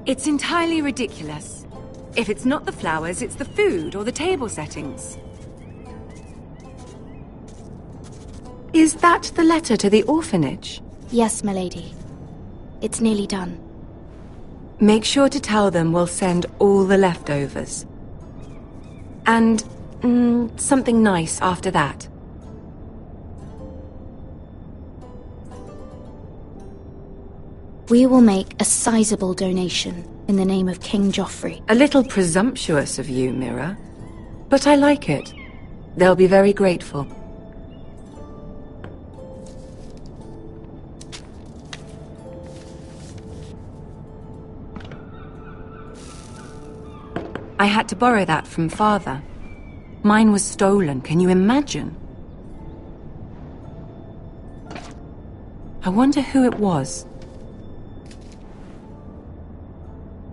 It's entirely ridiculous. If it's not the flowers, it's the food or the table settings. Is that the letter to the orphanage? Yes, milady. It's nearly done. Make sure to tell them we'll send all the leftovers. And, something nice after that. We will make a sizable donation in the name of King Joffrey. A little presumptuous of you, Mira. But I like it. They'll be very grateful. I had to borrow that from Father. Mine was stolen, can you imagine? I wonder who it was.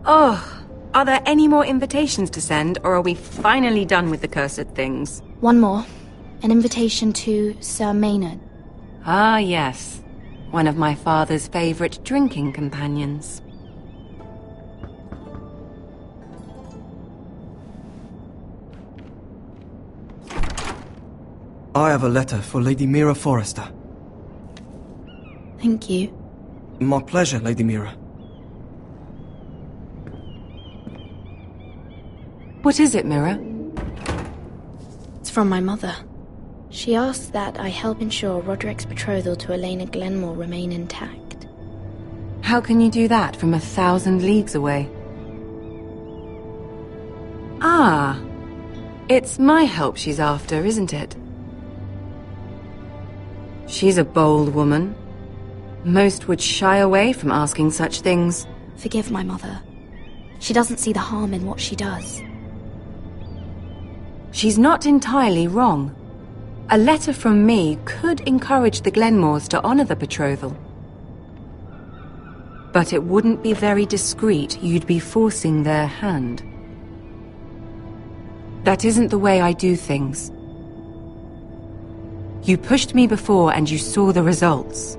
Oh, are there any more invitations to send, or are we finally done with the cursed things? One more. An invitation to Sir Maynard. Ah, yes. One of my father's favorite drinking companions. I have a letter for Lady Mira Forrester. Thank you. My pleasure, Lady Mira. What is it, Mira? It's from my mother. She asks that I help ensure Roderick's betrothal to Elena Glenmore remain intact. How can you do that from 1,000 leagues away? Ah, it's my help she's after, isn't it? She's a bold woman. Most would shy away from asking such things. Forgive my mother. She doesn't see the harm in what she does. She's not entirely wrong. A letter from me could encourage the Glenmores to honor the betrothal. But it wouldn't be very discreet. You'd be forcing their hand. That isn't the way I do things. You pushed me before and you saw the results.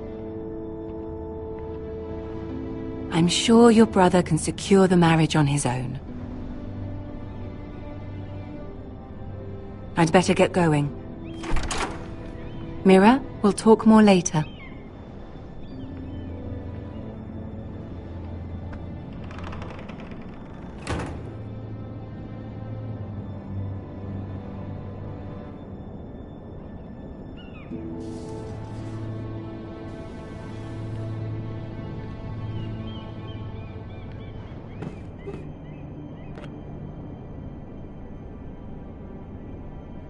I'm sure your brother can secure the marriage on his own. I'd better get going. Mira, we'll talk more later.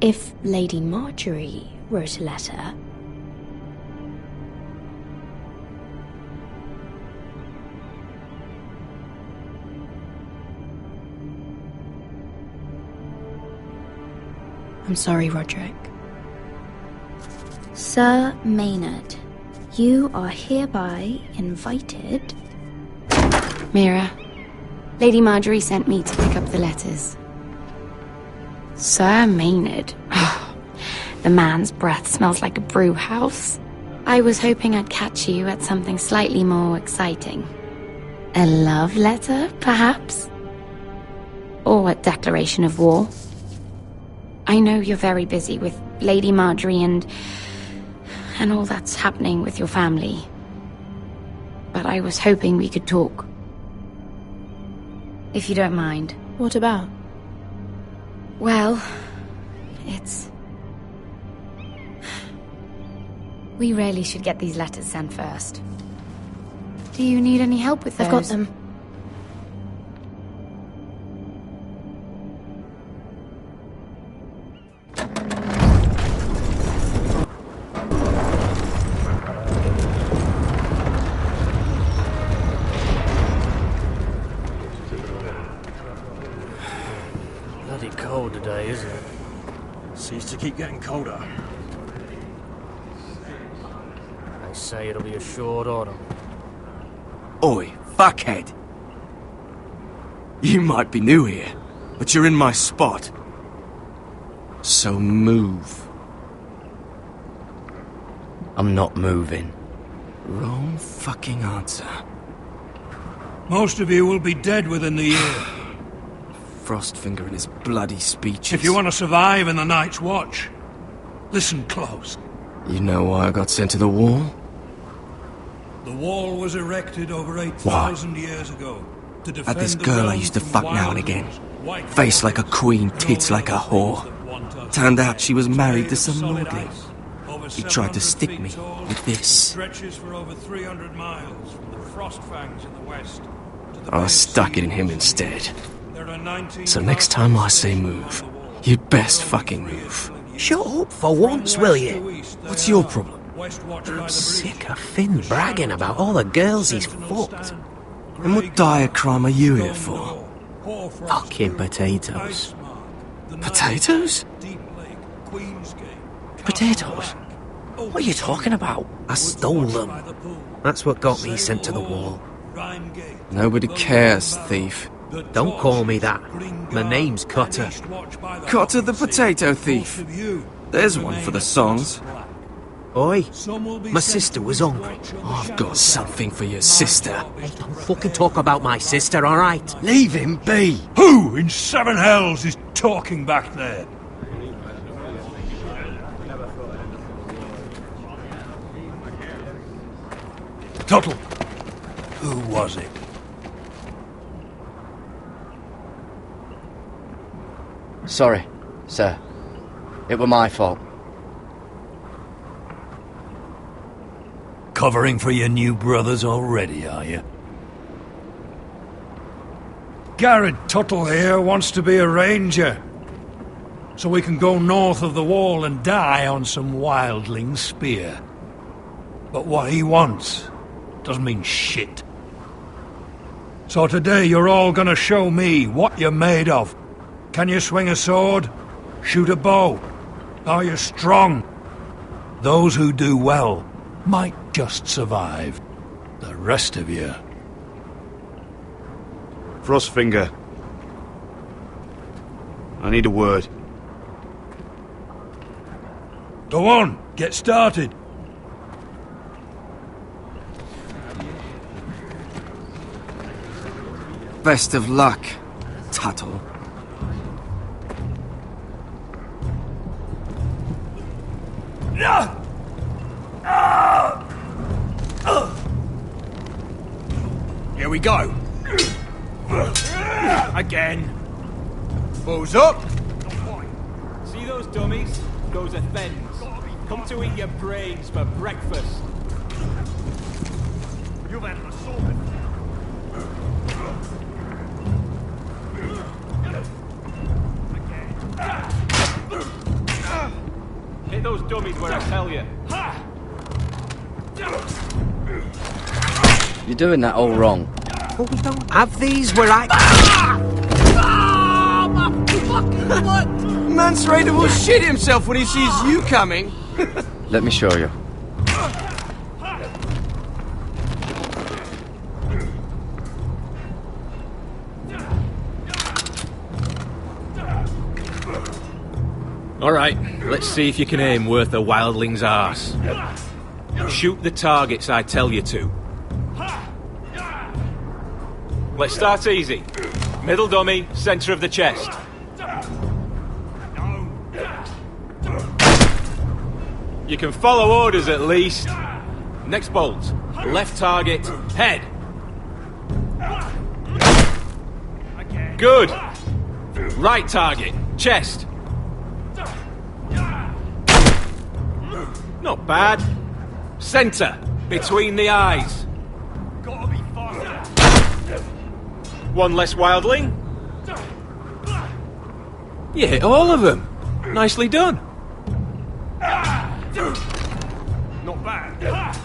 If Lady Marjorie wrote a letter... I'm sorry, Roderick. Sir Maynard, you are hereby invited... Mira, Lady Marjorie sent me to pick up the letters. Sir Maynard. The man's breath smells like a brew house. I was hoping I'd catch you at something slightly more exciting. A love letter, perhaps? Or a declaration of war? I know you're very busy with Lady Marjorie and all that's happening with your family. But I was hoping we could talk. If you don't mind. What about? Well, it's... We really should get these letters sent first. Do you need any help with those? I've got them. Bloody cold today, isn't it? Seems to keep getting colder. They say it'll be a short autumn. Oi, fuckhead. You might be new here, but you're in my spot. So move. I'm not moving. Wrong fucking answer. Most of you will be dead within the year. Frostfinger and his bloody speeches. If you want to survive in the Night's Watch, listen close. You know why I got sent to the wall? The wall was erected over 8,000 years ago to defend Had this the girl I realm used to from fuck now and again. white Face like a queen, tits like a whore. Turned out she was married to some lordling. He tried to stick me with this. Stretches for over 300 miles from the frost fangs in the west to the I stuck it in him instead. There are 19 So next time I say move, you'd best fucking move. Shut up for once, will you? What's your problem? I'm sick of Finn bragging about all the girls he's fucked. And what dire crime are you here for? Fucking potatoes. Potatoes? Potatoes? What are you talking about? I stole them. That's what got me sent to the wall. Nobody cares, thief. Don't call me that. My name's Cutter. Cotter the potato thief. There's one for the songs. Oi, my sister was hungry. I've got something for your sister. Hey, don't fucking talk about my sister, alright? Leave him be. Who in seven hells is talking back there? Tuttle, who was it? Sorry, sir. It were my fault. Covering for your new brothers already, are you? Garrett Tuttle here wants to be a ranger. So we can go north of the wall and die on some wildling spear. But what he wants doesn't mean shit. So today you're all gonna show me what you're made of. Can you swing a sword? Shoot a bow? Are you strong? Those who do well might just survive. The rest of you... Frostfinger. I need a word. Go on, get started. Best of luck, Tuttle. Here we go. Again. Balls up. See those dummies? Those are thens. Come to eat your brains for breakfast. You've had an assault. Hit those dummies where I tell you. You're doing that all wrong. Oh, we don't have these where I... Mance Raider will shit himself when he sees you coming. Let me show you. All right, let's see if you can aim worth a wildling's arse. Shoot the targets I tell you to. Let's start easy. Middle dummy, center of the chest. You can follow orders at least. Next bolt. Left target, head. Good. Right target, chest. Not bad. Center, between the eyes. Gotta be faster. One less wildling. You hit all of them. Nicely done. Not bad.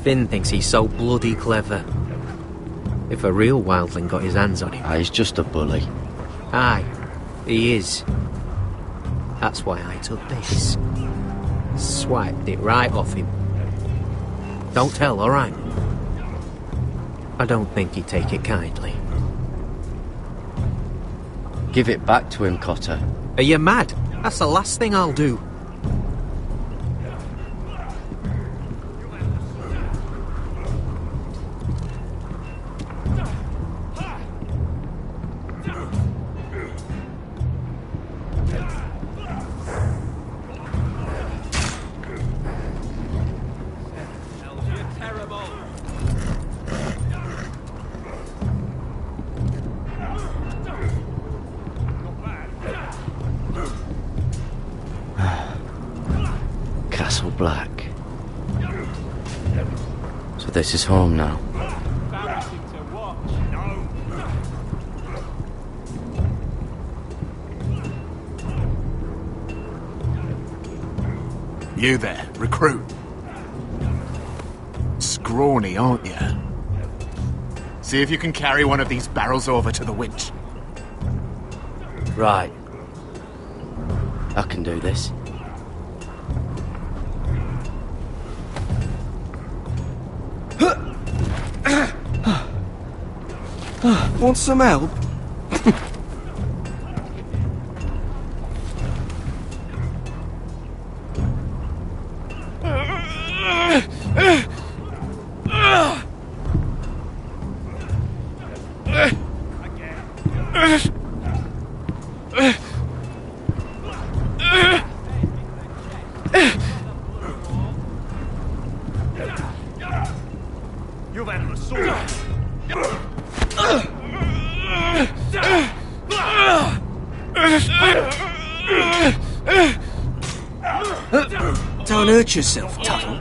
Finn thinks he's so bloody clever. If a real wildling got his hands on him... He's just a bully. Aye, he is. That's why I took this. Swiped it right off him. Don't tell, alright? I don't think he'd take it kindly. Give it back to him, Cotter. Are you mad? That's the last thing I'll do. Castle Black. So this is home now. You there, recruit. Scrawny, aren't you? See if you can carry one of these barrels over to the winch. Right. I can do this. Want some help? You've had an assault. Don't hurt yourself, Tuttle.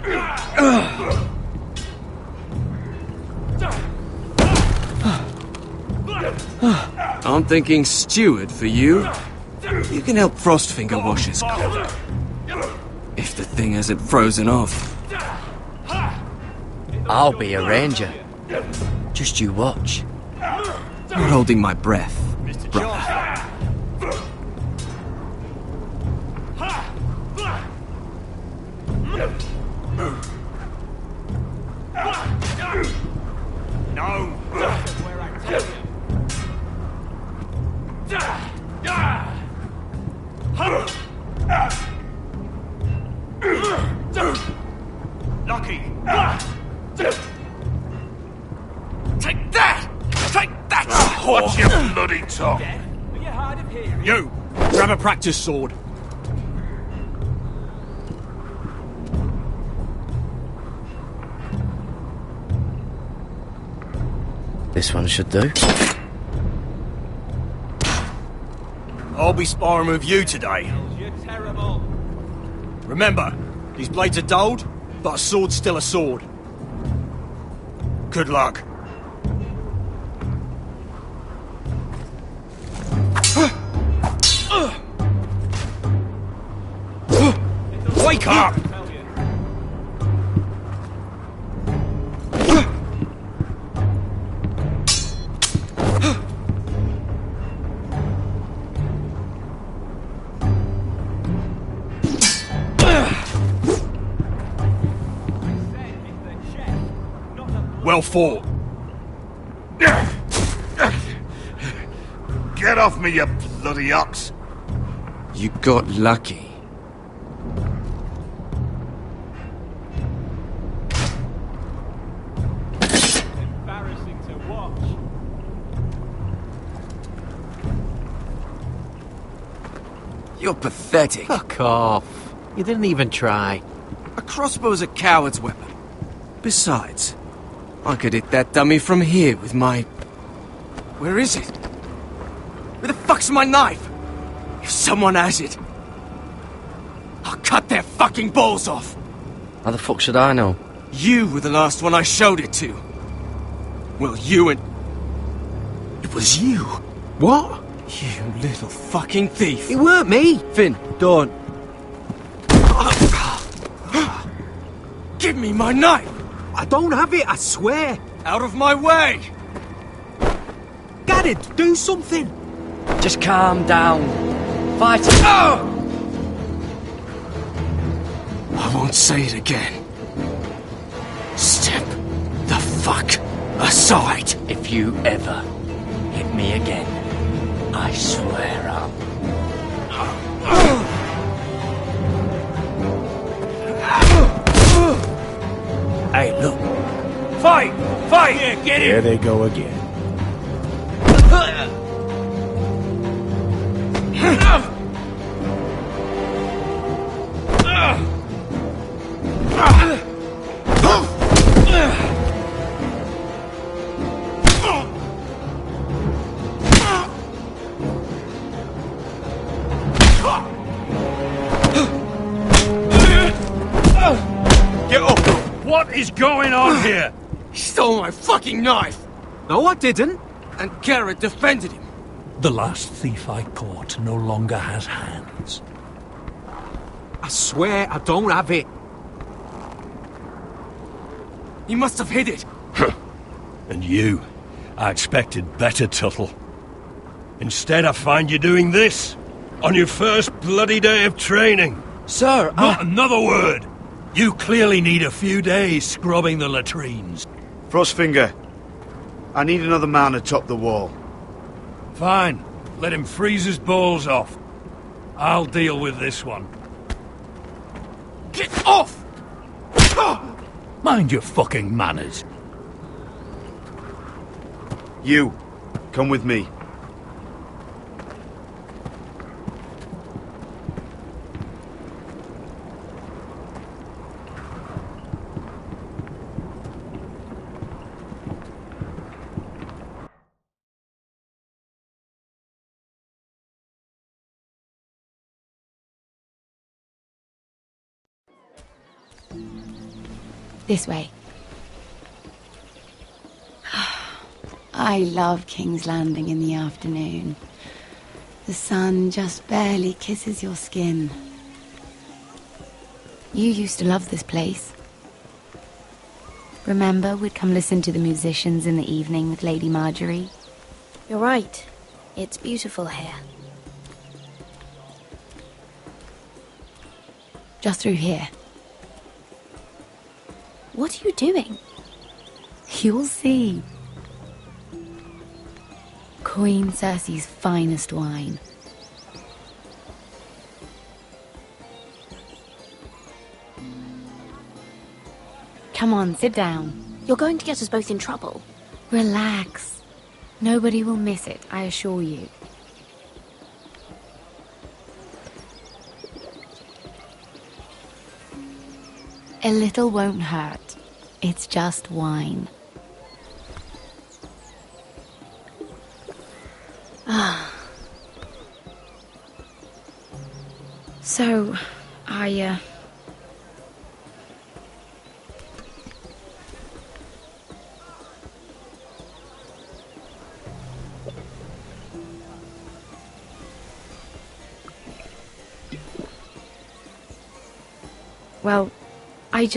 I'm thinking steward for you. You can help Frostfinger wash his cold. If the thing hasn't frozen off. I'll be a ranger. Just you watch. Not holding my breath, brother. No! Lucky! Take that! Take that! Watch your bloody tongue! You! Grab a practice sword. This one should do. I'll be sparring with you today. You're terrible. Remember, these blades are dulled, but a sword's still a sword. Good luck. Wake up! Well fought. Get off me, you bloody ox! You got lucky. Embarrassing to watch. You're pathetic. Fuck off. You didn't even try. A crossbow's a coward's weapon. Besides, I could hit that dummy from here with my... Where is it? Where the fuck's my knife? If someone has it, I'll cut their fucking balls off. How the fuck should I know? You were the last one I showed it to. Well, you and... It was you. What? You little fucking thief. It weren't me. Finn, don't. Give me my knife! I don't have it, I swear. Out of my way! Garrett, do something. Just calm down. Fight it. Oh! I won't say it again. Step the fuck Aside! If you ever hit me again, I swear I'll... Hey, look. Fight! Fight! Yeah, get in! There they go again. Get up! What is going on here? He stole my fucking knife! No, I didn't. And Garrett defended him. The last thief I caught no longer has hands. I swear I don't have it. He must have hid it. And you, I expected better, Tuttle. Instead, I find you doing this on your first bloody day of training. Sir, Not another word! You clearly need a few days scrubbing the latrines. Frostfinger, I need another man atop the wall. Fine. Let him freeze his balls off. I'll deal with this one. Get off! Mind your fucking manners. You, come with me. This way. I love King's Landing in the afternoon. The sun just barely kisses your skin. You used to love this place. Remember, we'd come listen to the musicians in the evening with Lady Marjorie? You're right. It's beautiful here. Just through here. What are you doing? You'll see. Queen Cersei's finest wine. Come on, sit down. You're going to get us both in trouble. Relax. Nobody will miss it, I assure you. A little won't hurt. It's just wine. Ah. So, Well, I'm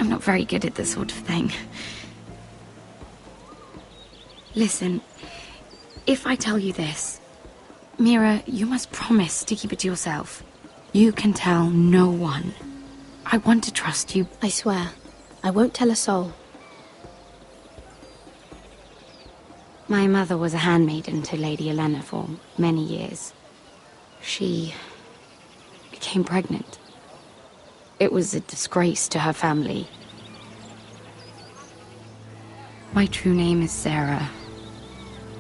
not very good at this sort of thing. Listen, if I tell you this, Mira, you must promise to keep it to yourself. You can tell no one. I want to trust you. I swear, I won't tell a soul. My mother was a handmaiden to Lady Olenna for many years. She became pregnant. It was a disgrace to her family. My true name is Sarah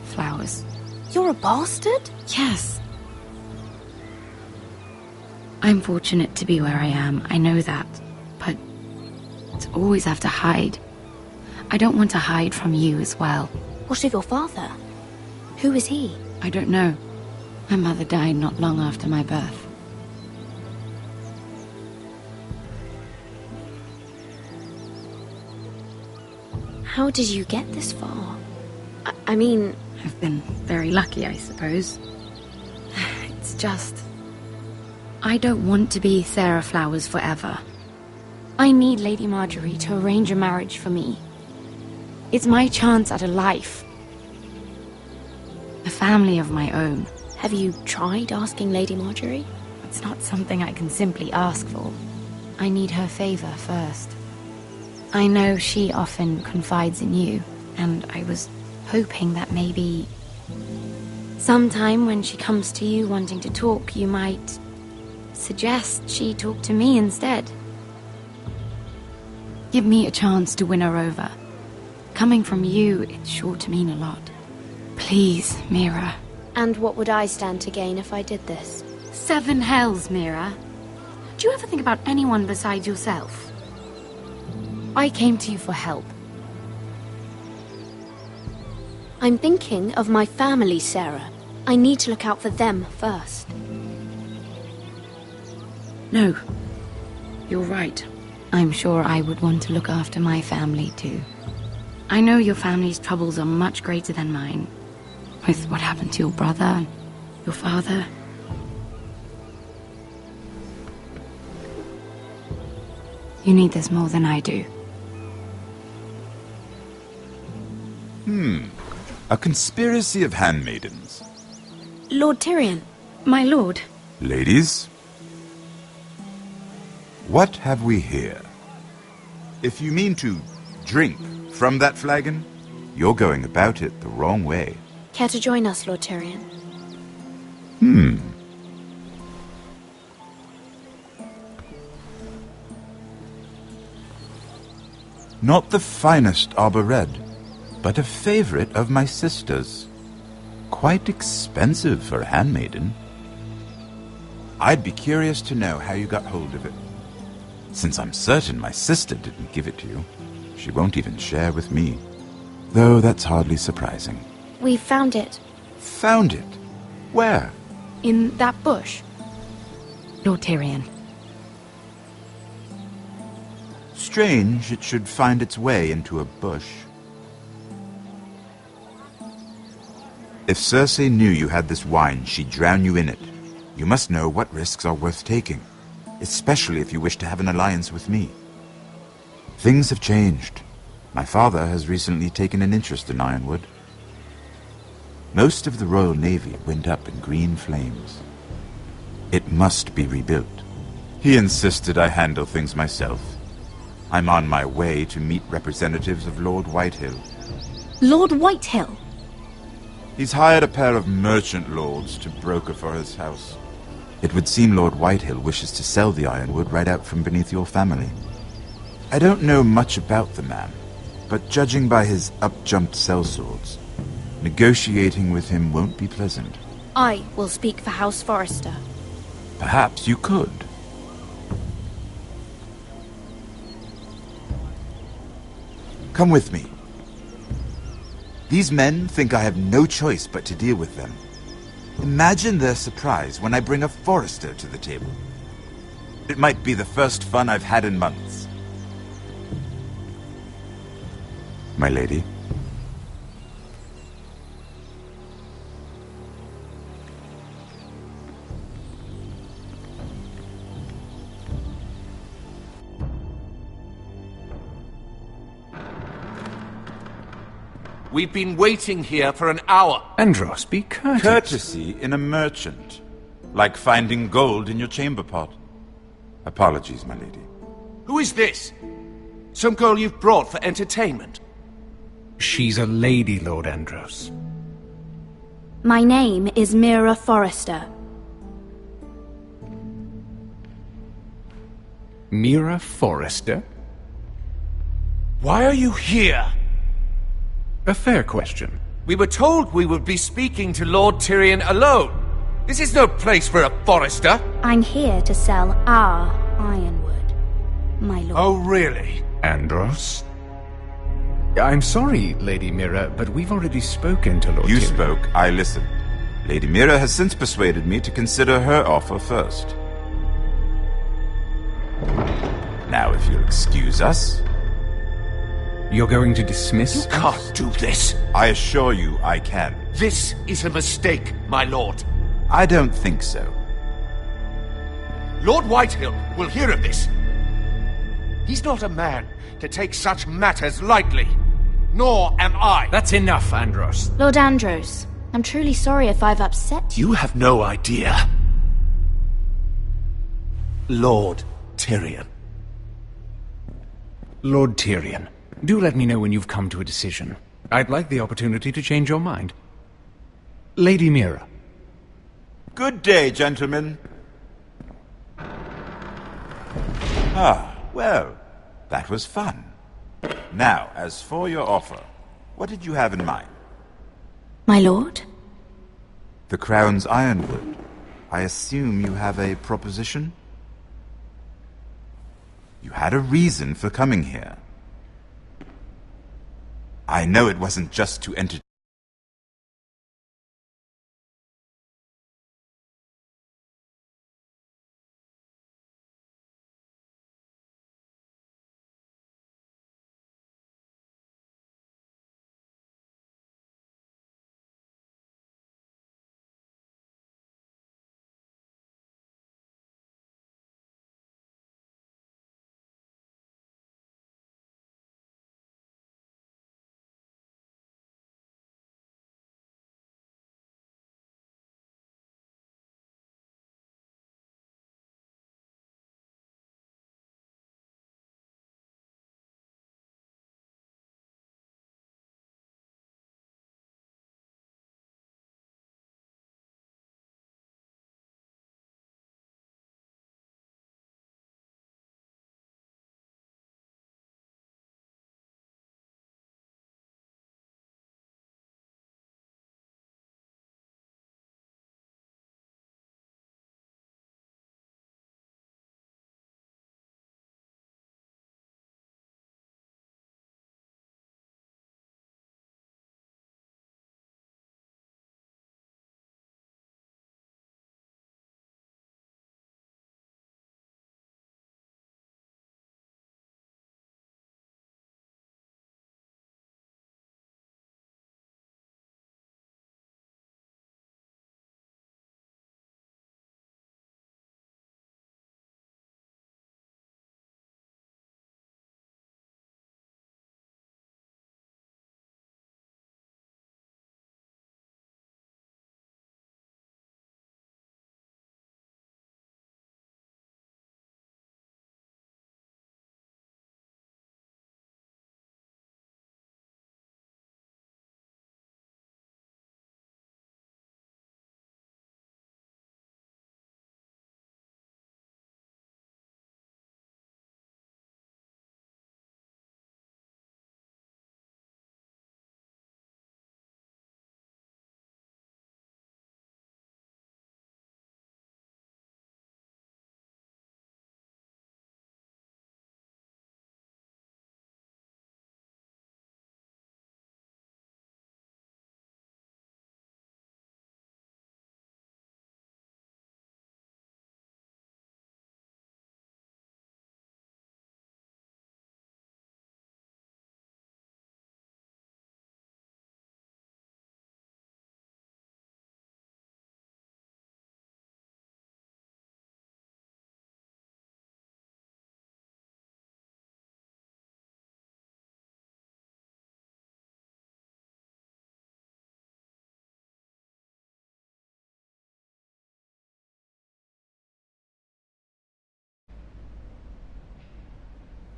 Flowers. You're a bastard? Yes. I'm fortunate to be where I am, I know that. But to always have to hide. I don't want to hide from you as well. What of your father? Who is he? I don't know. My mother died not long after my birth. How did you get this far? I mean... I've been very lucky, I suppose. It's just... I don't want to be Sarah Flowers forever. I need Lady Marjorie to arrange a marriage for me. It's my chance at a life. A family of my own. Have you tried asking Lady Marjorie? It's not something I can simply ask for. I need her favor first. I know she often confides in you, and I was hoping that maybe sometime when she comes to you wanting to talk, you might suggest she talk to me instead. Give me a chance to win her over. Coming from you, it's sure to mean a lot. Please, Mira. And what would I stand to gain if I did this? 7 hells, Mira. Do you ever think about anyone besides yourself? I came to you for help. I'm thinking of my family, Sarah. I need to look out for them first. No. You're right. I'm sure I would want to look after my family, too. I know your family's troubles are much greater than mine. With what happened to your brother, your father. You need this more than I do. A conspiracy of handmaidens. Lord Tyrion. My lord. Ladies, what have we here? If you mean to drink from that flagon, you're going about it the wrong way. Care to join us, Lord Tyrion? Not the finest arbor red, but a favorite of my sister's. Quite expensive for a handmaiden. I'd be curious to know how you got hold of it. Since I'm certain my sister didn't give it to you, she won't even share with me. Though that's hardly surprising. We found it. Found it? Where? In that bush. Lord Tyrion. Strange it should find its way into a bush. If Cersei knew you had this wine, she'd drown you in it. You must know what risks are worth taking, especially if you wish to have an alliance with me. Things have changed. My father has recently taken an interest in Ironwood. Most of the Royal Navy went up in green flames. It must be rebuilt. He insisted I handle things myself. I'm on my way to meet representatives of Lord Whitehill. Lord Whitehill? He's hired a pair of merchant lords to broker for his house. It would seem Lord Whitehill wishes to sell the Ironwood right out from beneath your family. I don't know much about the man, but judging by his up-jumped sellswords, negotiating with him won't be pleasant. I will speak for House Forrester. Perhaps you could. Come with me. These men think I have no choice but to deal with them. Imagine their surprise when I bring a Forrester to the table. It might be the first fun I've had in months. My lady. We've been waiting here for an hour. Andros, be courteous. Courtesy in a merchant. Like finding gold in your chamber pot. Apologies, my lady. Who is this? Some girl you've brought for entertainment? She's a lady, Lord Andros. My name is Mira Forrester. Mira Forrester? Why are you here? A fair question. We were told we would be speaking to Lord Tyrion alone. This is no place for a Forrester. I'm here to sell our Ironwood, my lord. Oh, really? Andros? I'm sorry, Lady Mira, but we've already spoken to Lord You Tyrion. spoke, I listened. Lady Mira has since persuaded me to consider her offer first. Now, if you'll excuse us... You're going to dismiss You can't do this. I assure you I can. This is a mistake, my lord. I don't think so. Lord Whitehill will hear of this. He's not a man to take such matters lightly. Nor am I. That's enough, Andros. Lord Andros, I'm truly sorry if I've upset you. You have no idea. Lord Tyrion. Lord Tyrion, do let me know when you've come to a decision. I'd like the opportunity to change your mind. Lady Mira. Good day, gentlemen. Ah, well, that was fun. Now, as for your offer, what did you have in mind? My lord? The Crown's Ironwood. I assume you have a proposition? You had a reason for coming here. I know it wasn't just to entertain.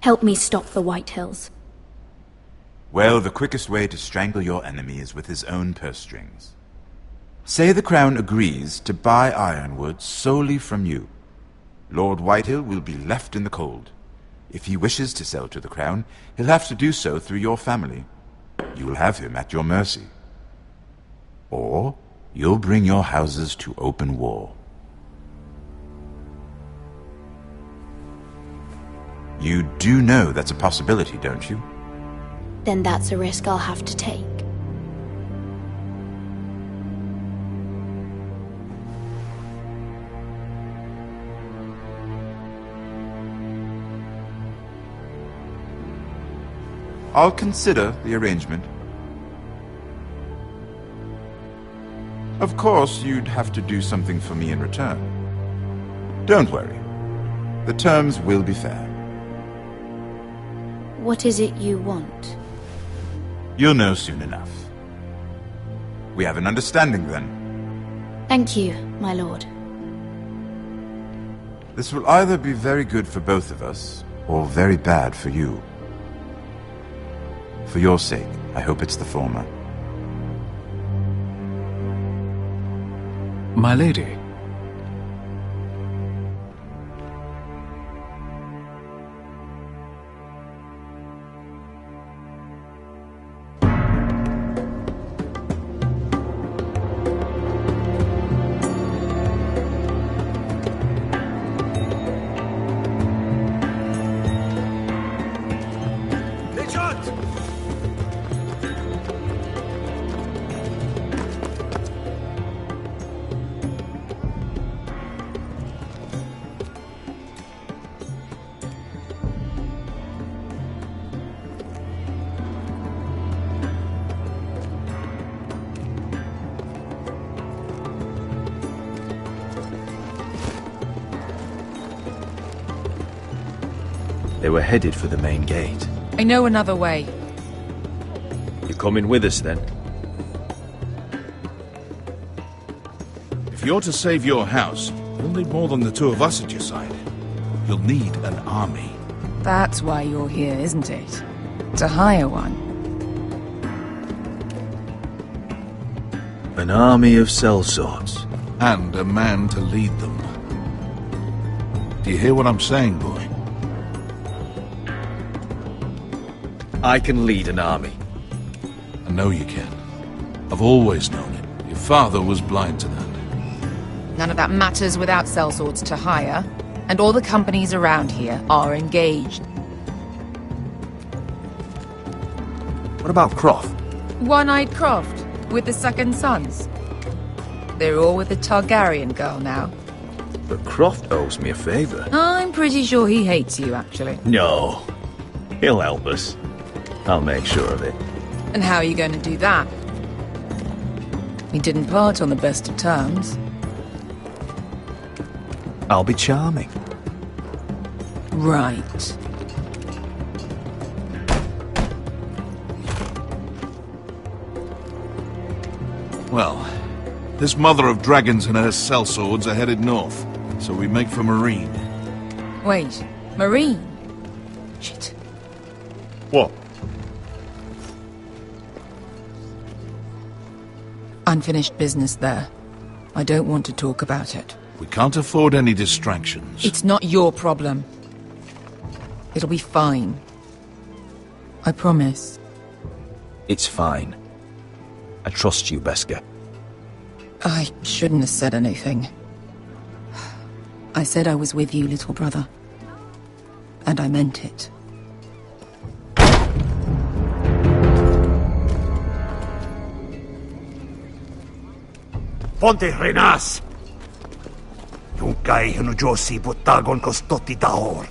Help me stop the White Hills. Well, the quickest way to strangle your enemy is with his own purse strings. Say the Crown agrees to buy Ironwood solely from you. Lord Whitehill will be left in the cold. If he wishes to sell to the Crown, he'll have to do so through your family. You will have him at your mercy. Or you'll bring your houses to open war. You do know that's a possibility, don't you? Then that's a risk I'll have to take. I'll consider the arrangement. Of course, you'd have to do something for me in return. Don't worry. The terms will be fair. What is it you want? You'll know soon enough. We have an understanding, then. Thank you, my lord. This will either be very good for both of us, or very bad for you. For your sake, I hope it's the former. My lady. They were headed for the main gate. I know another way. You coming with us, then? If you're to save your house, you'll need more than the two of us at your side. You'll need an army. That's why you're here, isn't it? To hire one. An army of sellswords. And a man to lead them. Do you hear what I'm saying, boy? I can lead an army. I know you can. I've always known it. Your father was blind to that. None of that matters without sellswords to hire, and all the companies around here are engaged. What about Croft? One-Eyed Croft, with the second sons. They're all with the Targaryen girl now. But Croft owes me a favor. I'm pretty sure he hates you, actually. No. He'll help us. I'll make sure of it. And how are you going to do that? We didn't part on the best of terms. I'll be charming. Right. Well, this mother of dragons and her sellswords are headed north, so we make for Marine. Wait, Marine? Shit. What? Unfinished business there. I don't want to talk about it. We can't afford any distractions. It's not your problem. It'll be fine. I promise. It's fine. I trust you, Beskar. I shouldn't have said anything. I said I was with you, little brother. And I meant it. Ponte Renas! Yung kay Hinujosi Butagon Kostoti Dahor.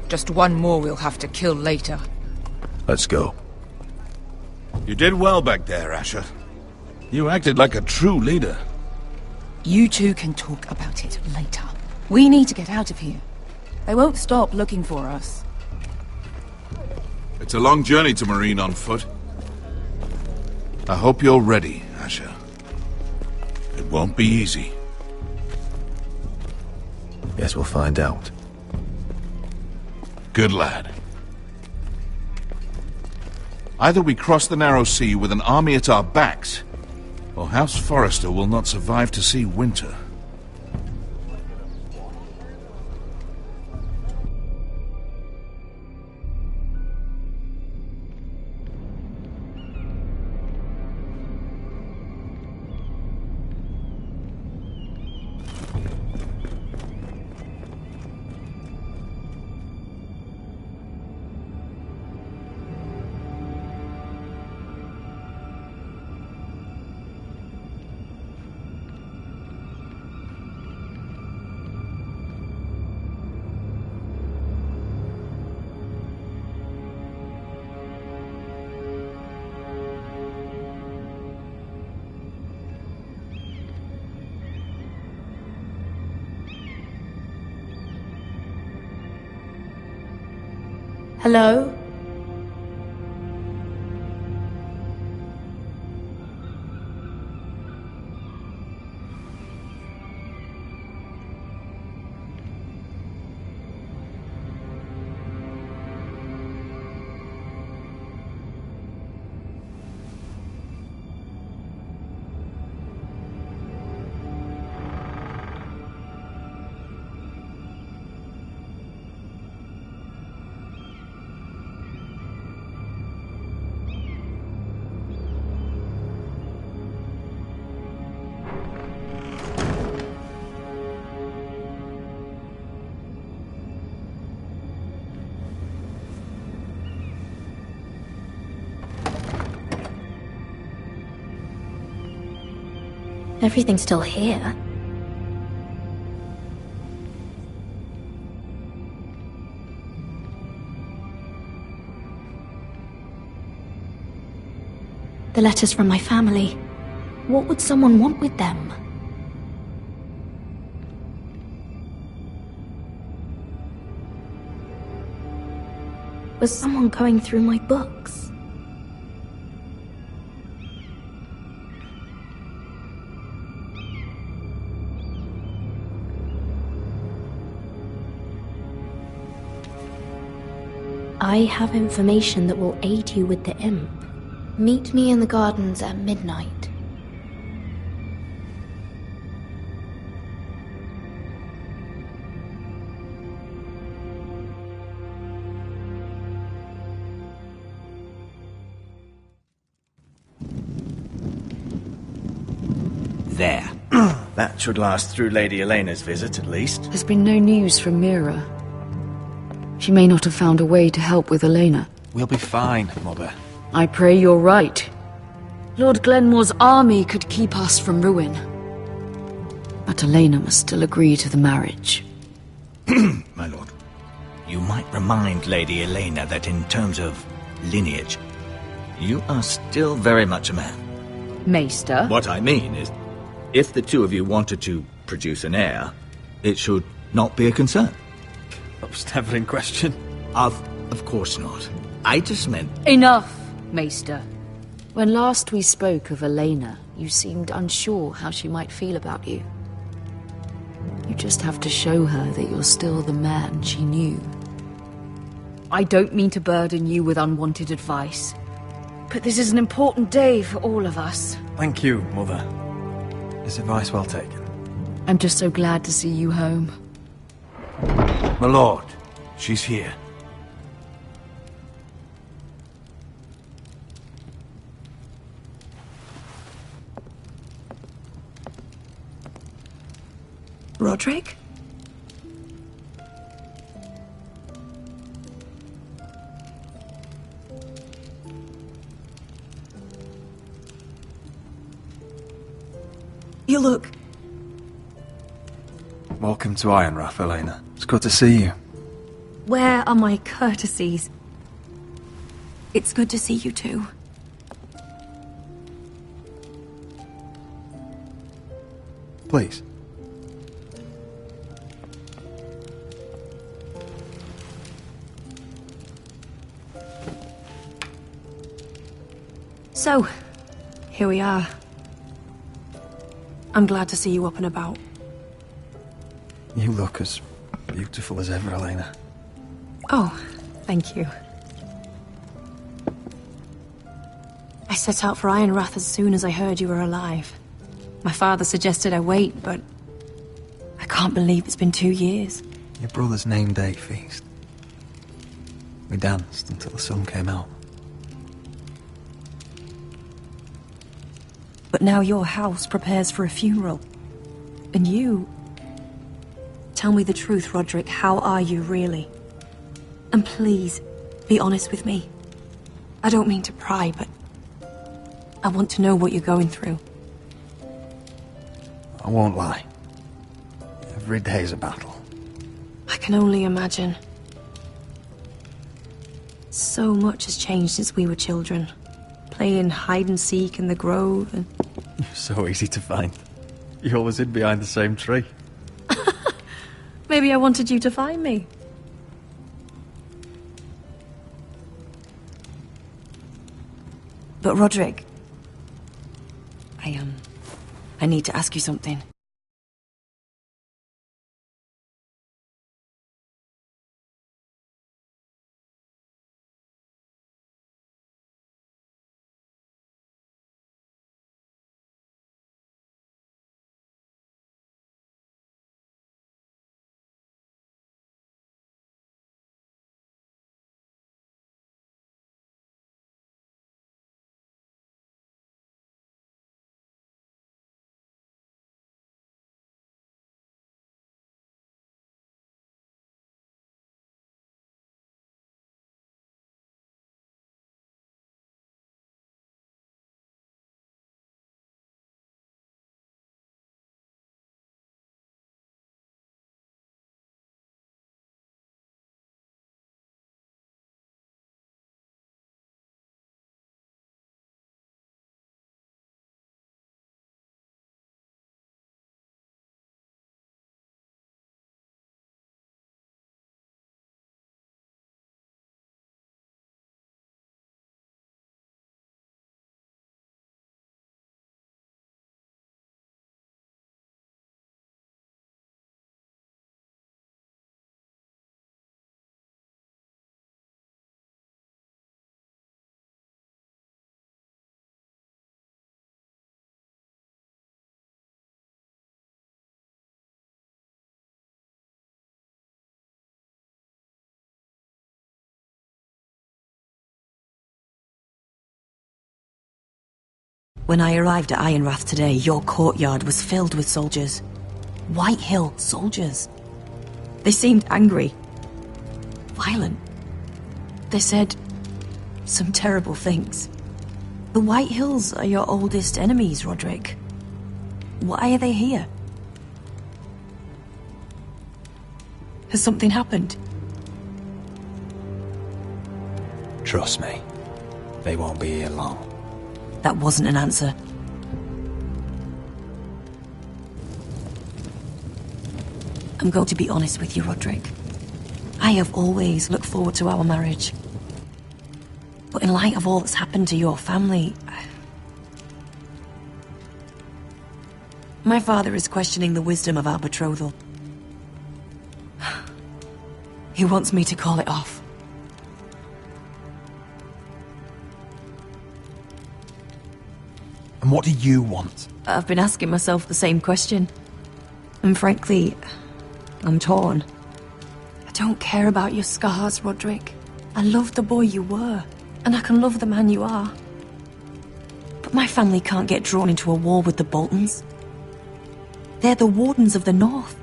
Just one more we'll have to kill later. Let's go. You did well back there, Asher. You acted like a true leader. You two can talk about it later. We need to get out of here. They won't stop looking for us. It's a long journey to Marine on foot. I hope you're ready, Asher. It won't be easy. Guess we'll find out. Good lad. Either we cross the narrow sea with an army at our backs, or House Forrester will not survive to see winter. Hello? Everything's still here. The letters from my family. What would someone want with them? Was someone going through my books? I have information that will aid you with the imp. Meet me in the gardens at midnight. There. That should last through Lady Elena's visit, at least. There's been no news from Mira. She may not have found a way to help with Elena. We'll be fine, Mother. I pray you're right. Lord Glenmore's army could keep us from ruin. But Elena must still agree to the marriage. My lord, you might remind Lady Elena that in terms of lineage, you are still very much a man. Maester? What I mean is, if the two of you wanted to produce an heir, it should not be a concern. That was never in question. Of course not. I just meant... Enough, Maester. When last we spoke of Elena, you seemed unsure how she might feel about you. You just have to show her that you're still the man she knew. I don't mean to burden you with unwanted advice, but this is an important day for all of us. Thank you, Mother. His advice well taken. I'm just so glad to see you home. My lord, she's here. Roderick? You look... Welcome to Ironrath, Elena. It's good to see you. Where are my courtesies? It's good to see you too. Please. So, here we are. I'm glad to see you up and about. You look as beautiful as ever, Elena. Oh, thank you. I set out for Ironrath as soon as I heard you were alive. My father suggested I wait, but I can't believe it's been 2 years. Your brother's name day feast. We danced until the sun came out. But now your house prepares for a funeral. And you... Tell me the truth, Roderick. How are you, really? And please, be honest with me. I don't mean to pry, but... I want to know what you're going through. I won't lie. Every day's a battle. I can only imagine. So much has changed since we were children. Playing hide and seek in the grove and... You're so easy to find. You always hid behind the same tree. Maybe I wanted you to find me. But Roderick... I need to ask you something. When I arrived at Ironrath today, your courtyard was filled with soldiers. White Hill soldiers. They seemed angry. Violent. They said some terrible things. The White Hills are your oldest enemies, Roderick. Why are they here? Has something happened? Trust me, they won't be here long. That wasn't an answer. I'm going to be honest with you, Roderick. I have always looked forward to our marriage. But in light of all that's happened to your family... My father is questioning the wisdom of our betrothal. He wants me to call it off. And what do you want? I've been asking myself the same question. And frankly, I'm torn. I don't care about your scars, Roderick. I love the boy you were, and I can love the man you are. But my family can't get drawn into a war with the Boltons. They're the Wardens of the North.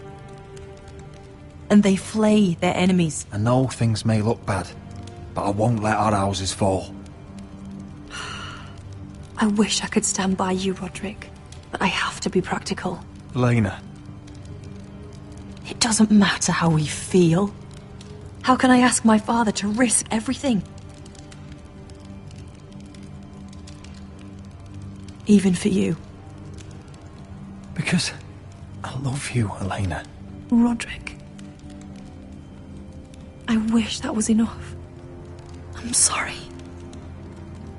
And they flay their enemies. I know things may look bad, but I won't let our houses fall. I wish I could stand by you, Roderick, but I have to be practical. Lena. It doesn't matter how we feel. How can I ask my father to risk everything? Even for you. Because I love you, Elena. Roderick. I wish that was enough. I'm sorry.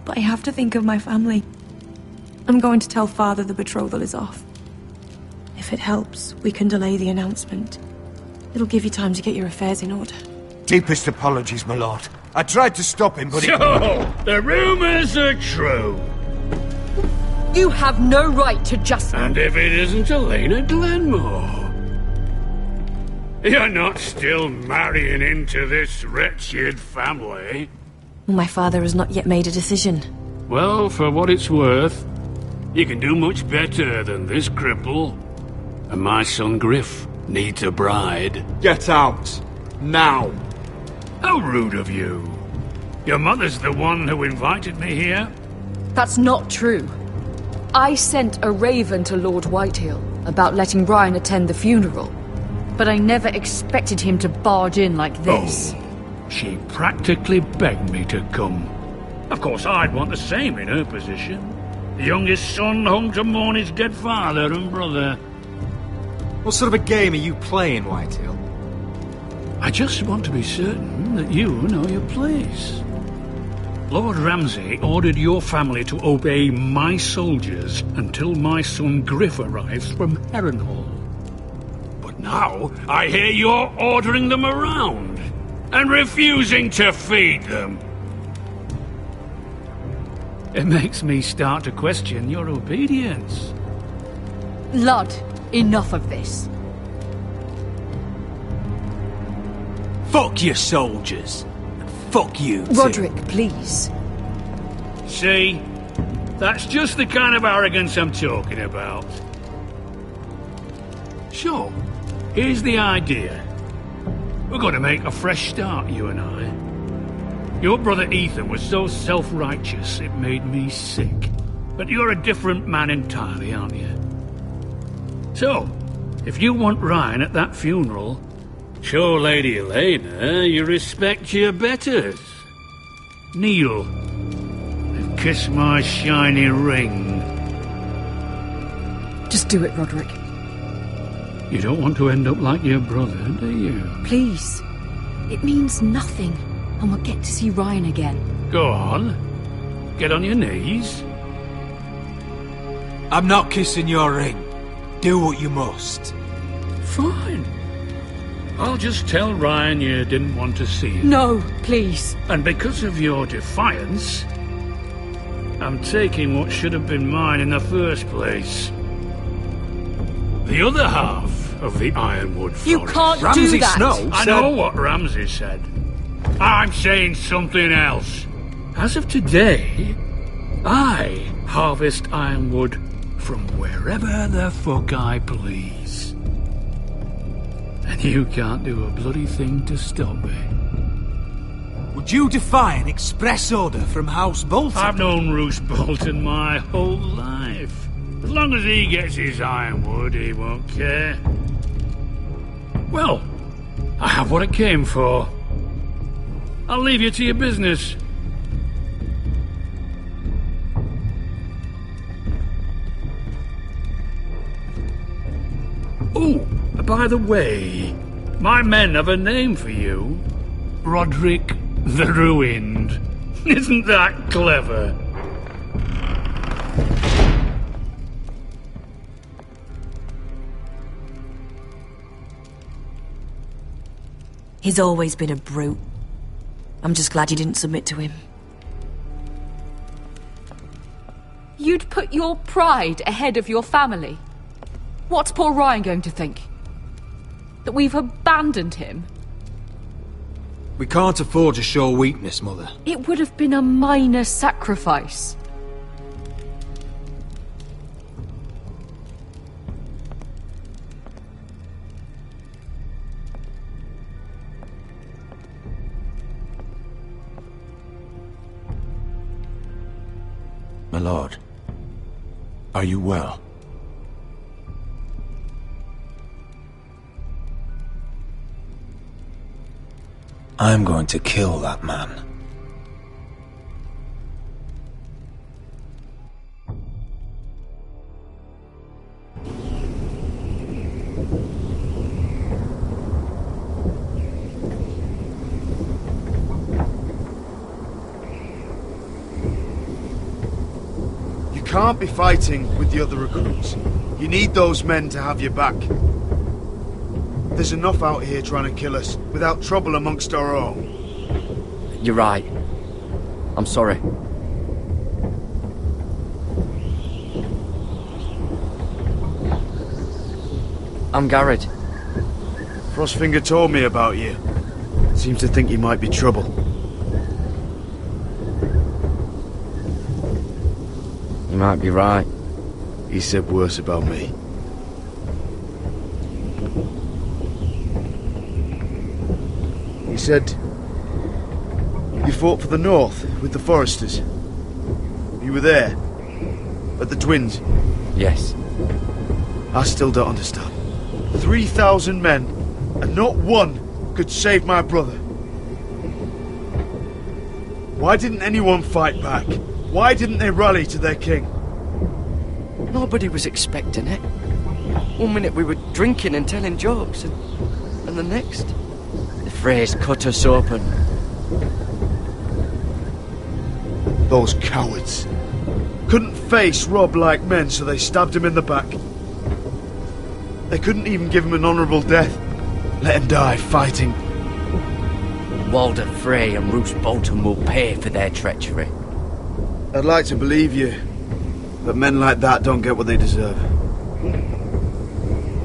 But I have to think of my family. I'm going to tell Father the betrothal is off. If it helps, we can delay the announcement. It'll give you time to get your affairs in order. Deepest apologies, my lord. I tried to stop him, but So, the rumors are true. You have no right to just... And if it isn't Elena Glenmore? You're not still marrying into this wretched family? My father has not yet made a decision. Well, for what it's worth, you can do much better than this cripple. And my son Griff needs a bride. Get out. Now. How rude of you. Your mother's the one who invited me here? That's not true. I sent a raven to Lord Whitehill about letting Brian attend the funeral. But I never expected him to barge in like this. Oh. She practically begged me to come. Of course, I'd want the same in her position. The youngest son home to mourn his dead father and brother. What sort of a game are you playing, Whitehill? I just want to be certain that you know your place. Lord Ramsay ordered your family to obey my soldiers until my son Griff arrives from Harrenhal. But now I hear you're ordering them around and refusing to feed them. It makes me start to question your obedience. Lud, enough of this. Fuck your soldiers. And fuck you, too. Roderick, please. See? That's just the kind of arrogance I'm talking about. So, here's the idea. We're going to make a fresh start, you and I. Your brother Ethan was so self-righteous it made me sick. But you're a different man entirely, aren't you? So, if you want Ryan at that funeral, show Lady Elena you respect your betters. Kneel and kiss my shiny ring. Just do it, Roderick. You don't want to end up like your brother, do you? Please. It means nothing, and we'll get to see Ryan again. Go on. Get on your knees. I'm not kissing your ring. Do what you must. Fine. I'll just tell Ryan you didn't want to see him. No, please. And because of your defiance, I'm taking what should have been mine in the first place. The other half of the Ironwood Forest. You can't Ramsay do that! Snow I said... know what Ramsay said. I'm saying something else. As of today, I harvest ironwood from wherever the fuck I please. And you can't do a bloody thing to stop me. Would you defy an express order from House Bolton? I've known Roose Bolton my whole life. As long as he gets his ironwood, he won't care. Well, I have what it came for. I'll leave you to your business. Oh, by the way, my men have a name for you. Roderick the Ruined. Isn't that clever? He's always been a brute. I'm just glad you didn't submit to him. You'd put your pride ahead of your family. What's poor Ryan going to think? That we've abandoned him? We can't afford to show weakness, Mother. It would have been a minor sacrifice. My lord, are you well? I'm going to kill that man. You can't be fighting with the other recruits. You need those men to have your back. There's enough out here trying to kill us, without trouble amongst our own. You're right. I'm sorry. I'm Garrett. Frostfinger told me about you. Seems to think you might be trouble. You might be right. He said worse about me. He said you fought for the North with the Foresters. You were there, at the Twins. Yes. I still don't understand. 3,000 men, and not one could save my brother. Why didn't anyone fight back? Why didn't they rally to their king? Nobody was expecting it. One minute we were drinking and telling jokes, and the next, the phrase cut us open. Those cowards. Couldn't face Rob like men, so they stabbed him in the back. They couldn't even give him an honourable death. Let him die fighting. Walder Frey and Roose Bolton will pay for their treachery. I'd like to believe you, but men like that don't get what they deserve.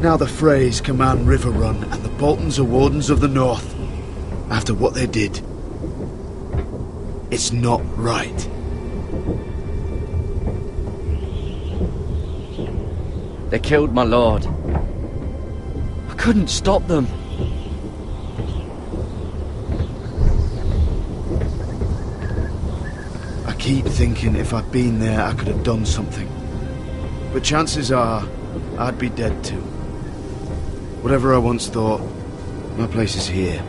Now the Freys command River Run, and the Boltons are Wardens of the North. After what they did, it's not right. They killed my lord. I couldn't stop them. I keep thinking if I'd been there, I could have done something. But chances are, I'd be dead too. Whatever I once thought, my place is here,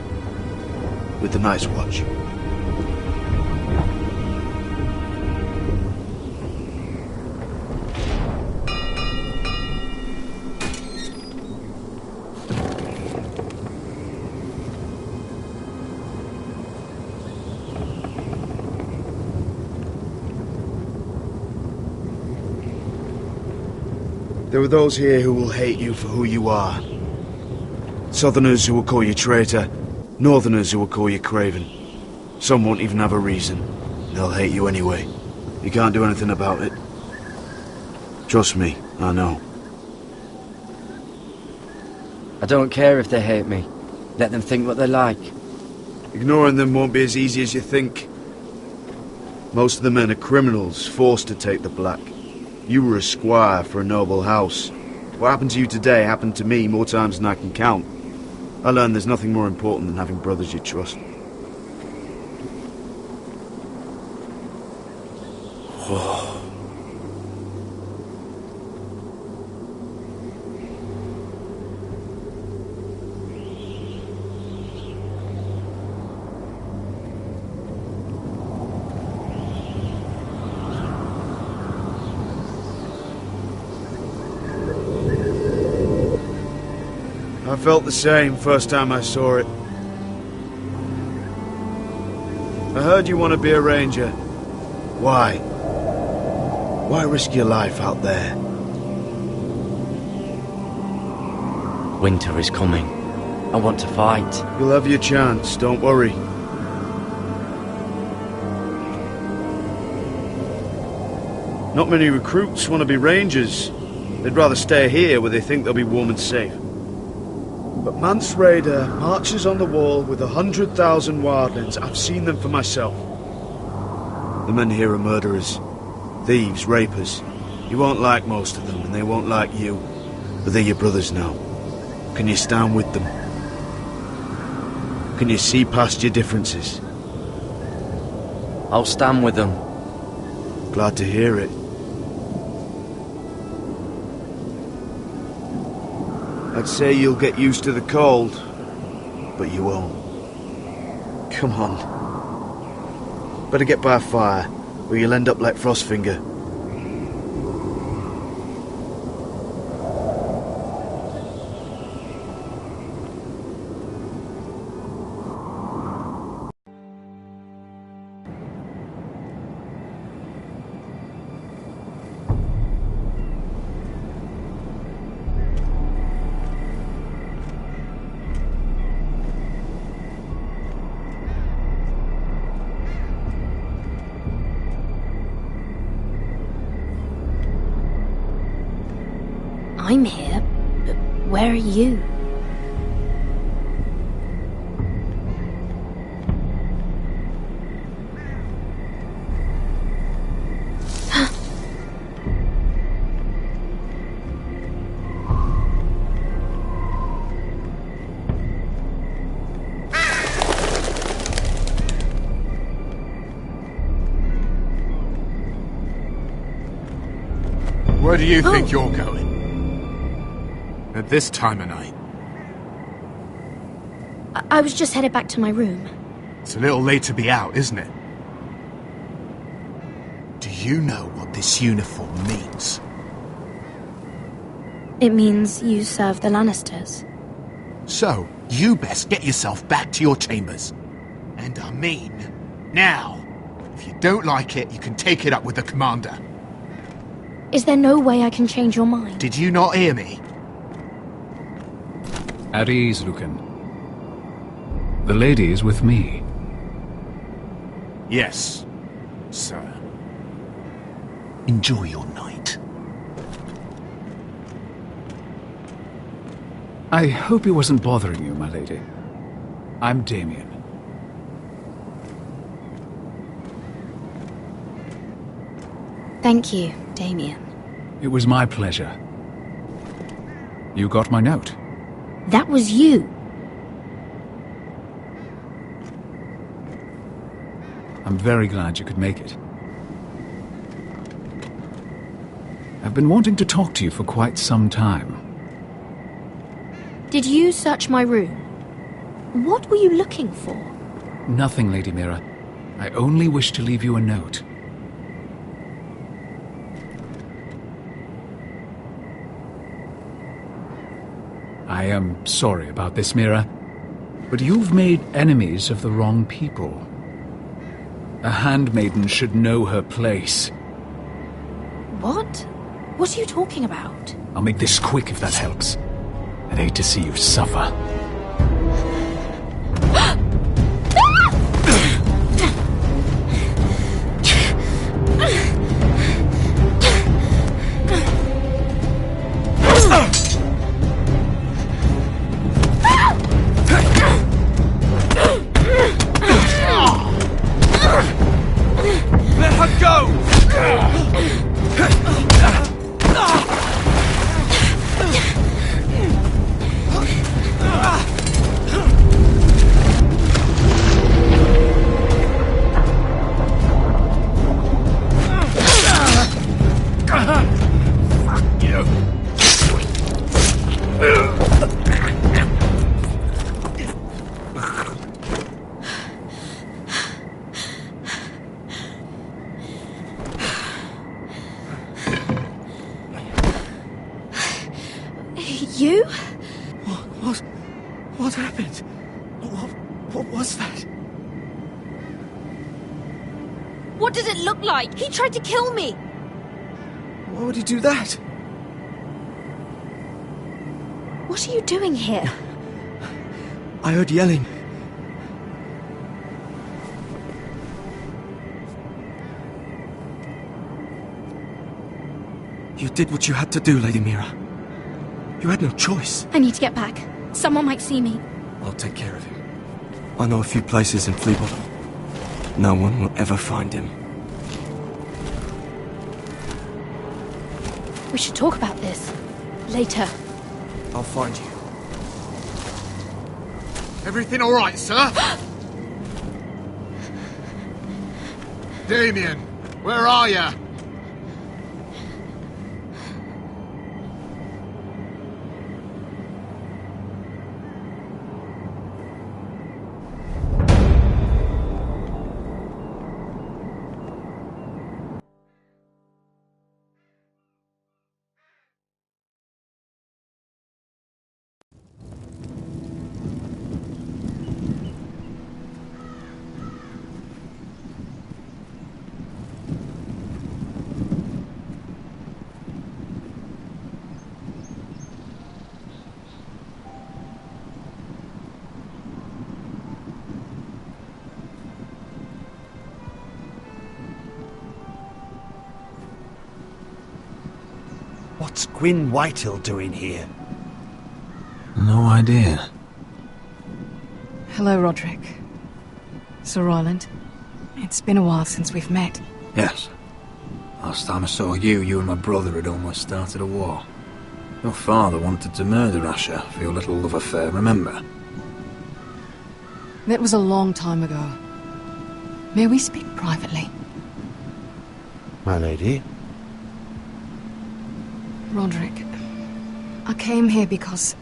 with the Night's Watch. There are those here who will hate you for who you are. Southerners who will call you traitor, Northerners who will call you craven. Some won't even have a reason. They'll hate you anyway. You can't do anything about it. Trust me, I know. I don't care if they hate me. Let them think what they like. Ignoring them won't be as easy as you think. Most of the men are criminals, forced to take the black. You were a squire for a noble house. What happened to you today happened to me more times than I can count. I learned there's nothing more important than having brothers you trust. I felt the same first time I saw it. I heard you want to be a ranger. Why? Why risk your life out there? Winter is coming. I want to fight. You'll have your chance, don't worry. Not many recruits want to be rangers. They'd rather stay here where they think they'll be warm and safe. But Mance Raider marches on the wall with 100,000 wildlings. I've seen them for myself. The men here are murderers, thieves, rapers. You won't like most of them, and they won't like you. But they're your brothers now. Can you stand with them? Can you see past your differences? I'll stand with them. Glad to hear it. I'd say you'll get used to the cold, but you won't. Come on. Better get by a fire, or you'll end up like Frostfinger. I'm here, but where are you? Where do you think you're going? At this time of night? I was just headed back to my room. It's a little late to be out, isn't it? Do you know what this uniform means? It means you serve the Lannisters. So, you best get yourself back to your chambers. And I mean, now. If you don't like it, you can take it up with the commander. Is there no way I can change your mind? Did you not hear me? At ease, Lucan. The lady is with me. Yes, sir. Enjoy your night. I hope he wasn't bothering you, my lady. I'm Damien. Thank you, Damien. It was my pleasure. You got my note. That was you. I'm very glad you could make it. I've been wanting to talk to you for quite some time. Did you search my room? What were you looking for? Nothing, Lady Mira. I only wish to leave you a note. I am sorry about this, Mira, but you've made enemies of the wrong people. A handmaiden should know her place. What? What are you talking about? I'll make this quick if that helps. I'd hate to see you suffer. Let her go! Fuck you! You? What happened? What was that? What did it look like? He tried to kill me! Why would he do that? What are you doing here? I heard yelling. You did what you had to do, Lady Mira. You had no choice. I need to get back. Someone might see me. I'll take care of him. I know a few places in Fleabottom. No one will ever find him. We should talk about this. Later. I'll find you. Everything all right, sir? Damien, where are you? What's Gwyn Whitehill doing here? No idea. Hello, Roderick. Sir Roland. It's been a while since we've met. Yes. Last time I saw you and my brother had almost started a war. Your father wanted to murder Asher for your little love affair, remember? That was a long time ago. May we speak privately? My lady? Roderick, I came here because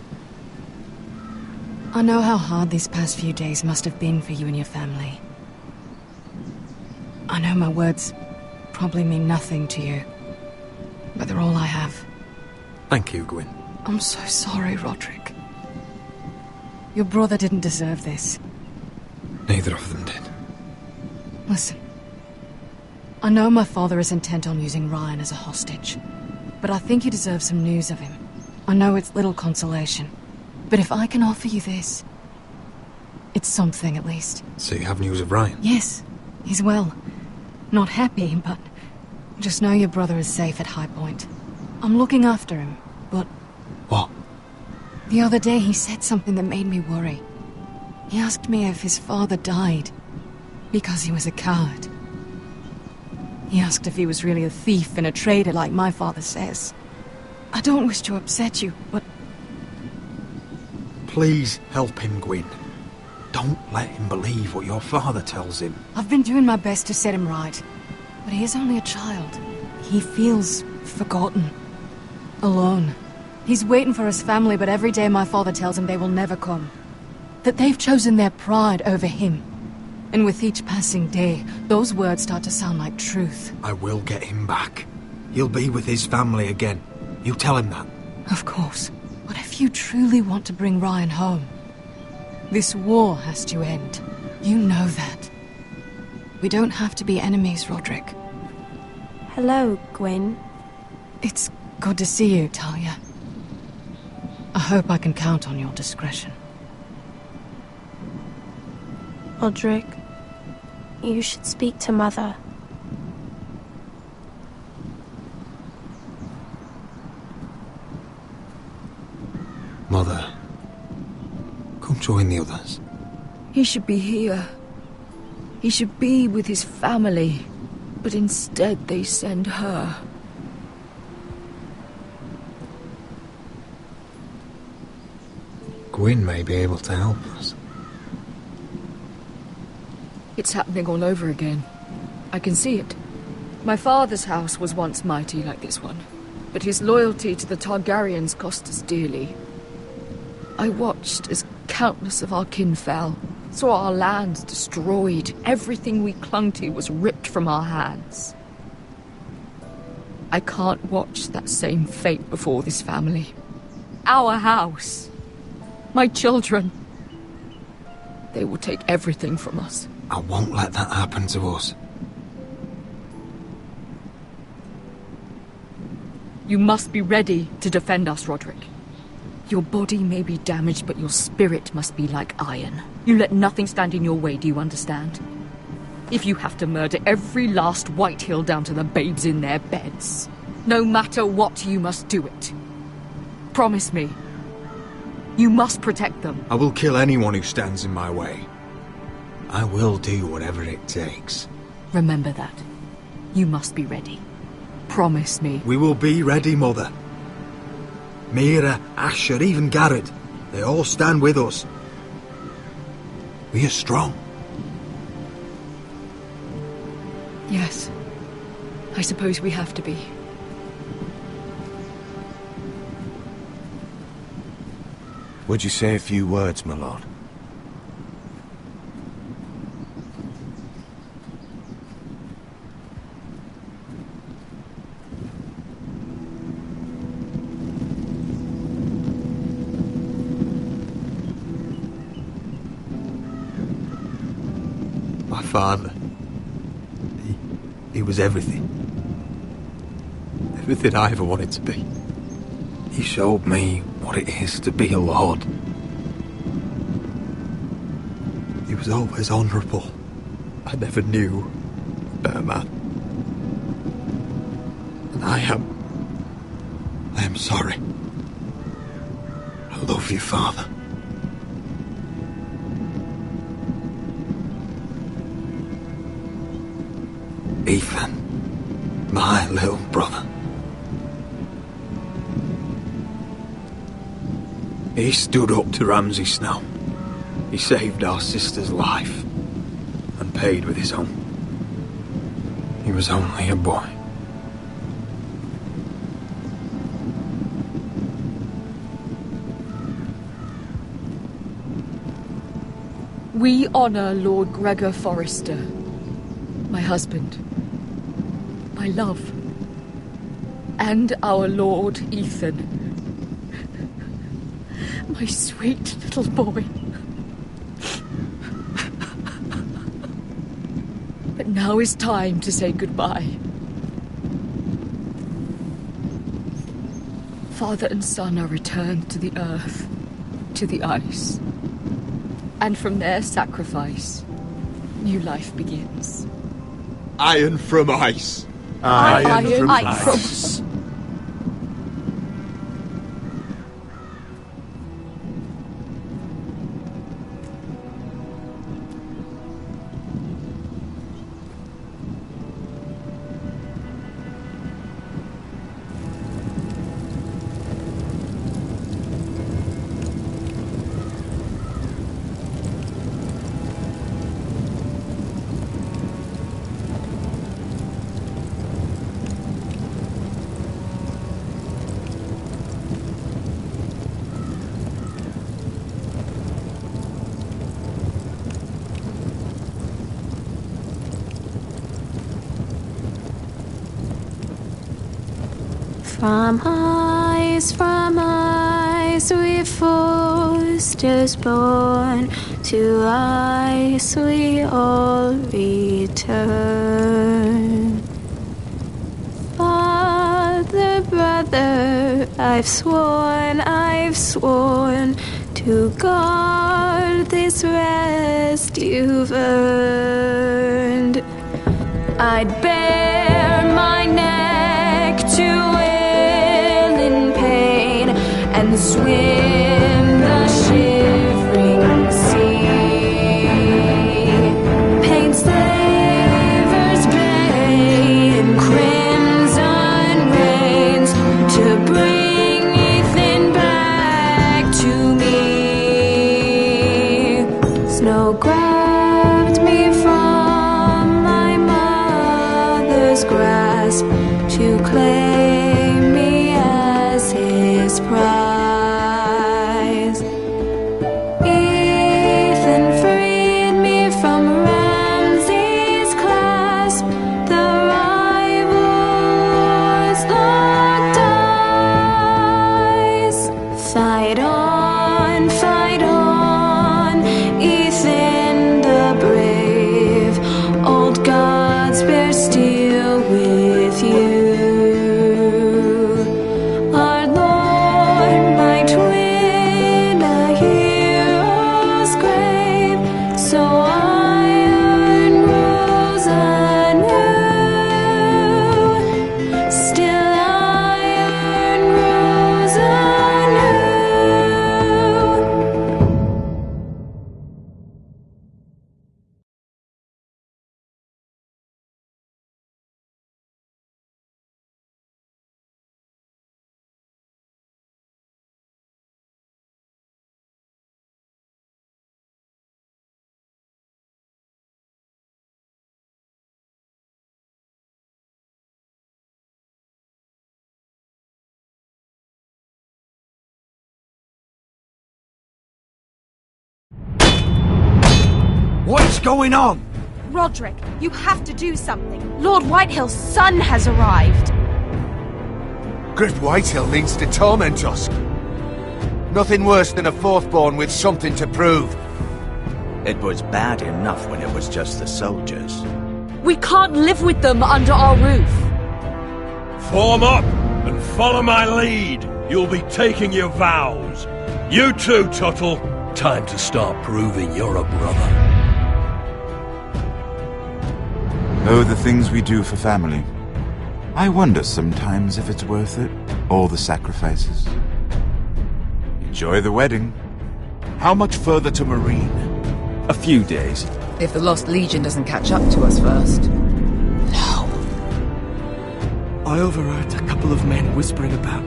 I know how hard these past few days must have been for you and your family. I know my words probably mean nothing to you, but they're all I have. Thank you, Gwyn. I'm so sorry, Roderick. Your brother didn't deserve this. Neither of them did. Listen, I know my father is intent on using Ryan as a hostage, but I think you deserve some news of him. I know it's little consolation, but if I can offer you this, it's something at least. So you have news of Ryan? Yes, he's well. Not happy, but just know your brother is safe at High Point. I'm looking after him, but... What? The other day he said something that made me worry. He asked me if his father died because he was a coward. He asked if he was really a thief and a traitor like my father says. I don't wish to upset you, but... Please help him, Gwyn. Don't let him believe what your father tells him. I've been doing my best to set him right, but he is only a child. He feels forgotten, alone. He's waiting for his family, but every day my father tells him they will never come. That they've chosen their pride over him. And with each passing day, those words start to sound like truth. I will get him back. He'll be with his family again. You tell him that. Of course. But if you truly want to bring Ryan home, this war has to end. You know that. We don't have to be enemies, Roderick. Hello, Gwyn. It's good to see you, Talia. I hope I can count on your discretion. Roderick, you should speak to Mother. Mother, come join the others. He should be here. He should be with his family. But instead they send her. Gwyn may be able to help us. It's happening all over again. I can see it. My father's house was once mighty like this one, but his loyalty to the Targaryens cost us dearly. I watched as countless of our kin fell, saw our lands destroyed, everything we clung to was ripped from our hands. I can't watch that same fate before this family. Our house. My children. They will take everything from us. I won't let that happen to us. You must be ready to defend us, Roderick. Your body may be damaged, but your spirit must be like iron. You let nothing stand in your way, do you understand? If you have to murder every last Whitehill down to the babes in their beds, no matter what, you must do it. Promise me. You must protect them. I will kill anyone who stands in my way. I will do whatever it takes. Remember that. You must be ready. Promise me. We will be ready, Mother. Mira, Asher, even Garrett. They all stand with us. We are strong. Yes. I suppose we have to be. Would you say a few words, my lord? My father. He was everything. Everything I ever wanted to be. He showed me what it is to be a lord. He was always honourable. I never knew a better man. And I am sorry. I love you, Father. Ethan, my little brother. He stood up to Ramsay Snow. He saved our sister's life and paid with his own. He was only a boy. We honor Lord Gregor Forrester, my husband, my love, and our Lord Ethan, my sweet little boy. But Now is time to say goodbye. Father and son are returned to the earth, to the ice. And from their sacrifice, new life begins. Iron from ice. Iron from ice. From ice, we foresters born, to ice we all return. Father, brother, I've sworn to guard this rest you've earned. I'd bare my neck to and swim the shivering sea. Paint slavers bay in crimson rains to bring Ethan back to me. Snow grabbed me from my mother's grasp to claim me as his prize. Fight on, Ethan the brave. Old gods bear steel with you. Our Lord might win a hero's grave, so iron rules anew. Still iron rules anew. What's going on? Roderick, you have to do something. Lord Whitehill's son has arrived. Great Whitehill means to torment us. Nothing worse than a fourthborn with something to prove. It was bad enough when it was just the soldiers. We can't live with them under our roof. Form up and follow my lead. You'll be taking your vows. You too, Tuttle. Time to start proving you're a brother. Oh, the things we do for family. I wonder sometimes if it's worth it, all the sacrifices. Enjoy the wedding. How much further to Marine? A few days. If the Lost Legion doesn't catch up to us first. I overheard a couple of men whispering about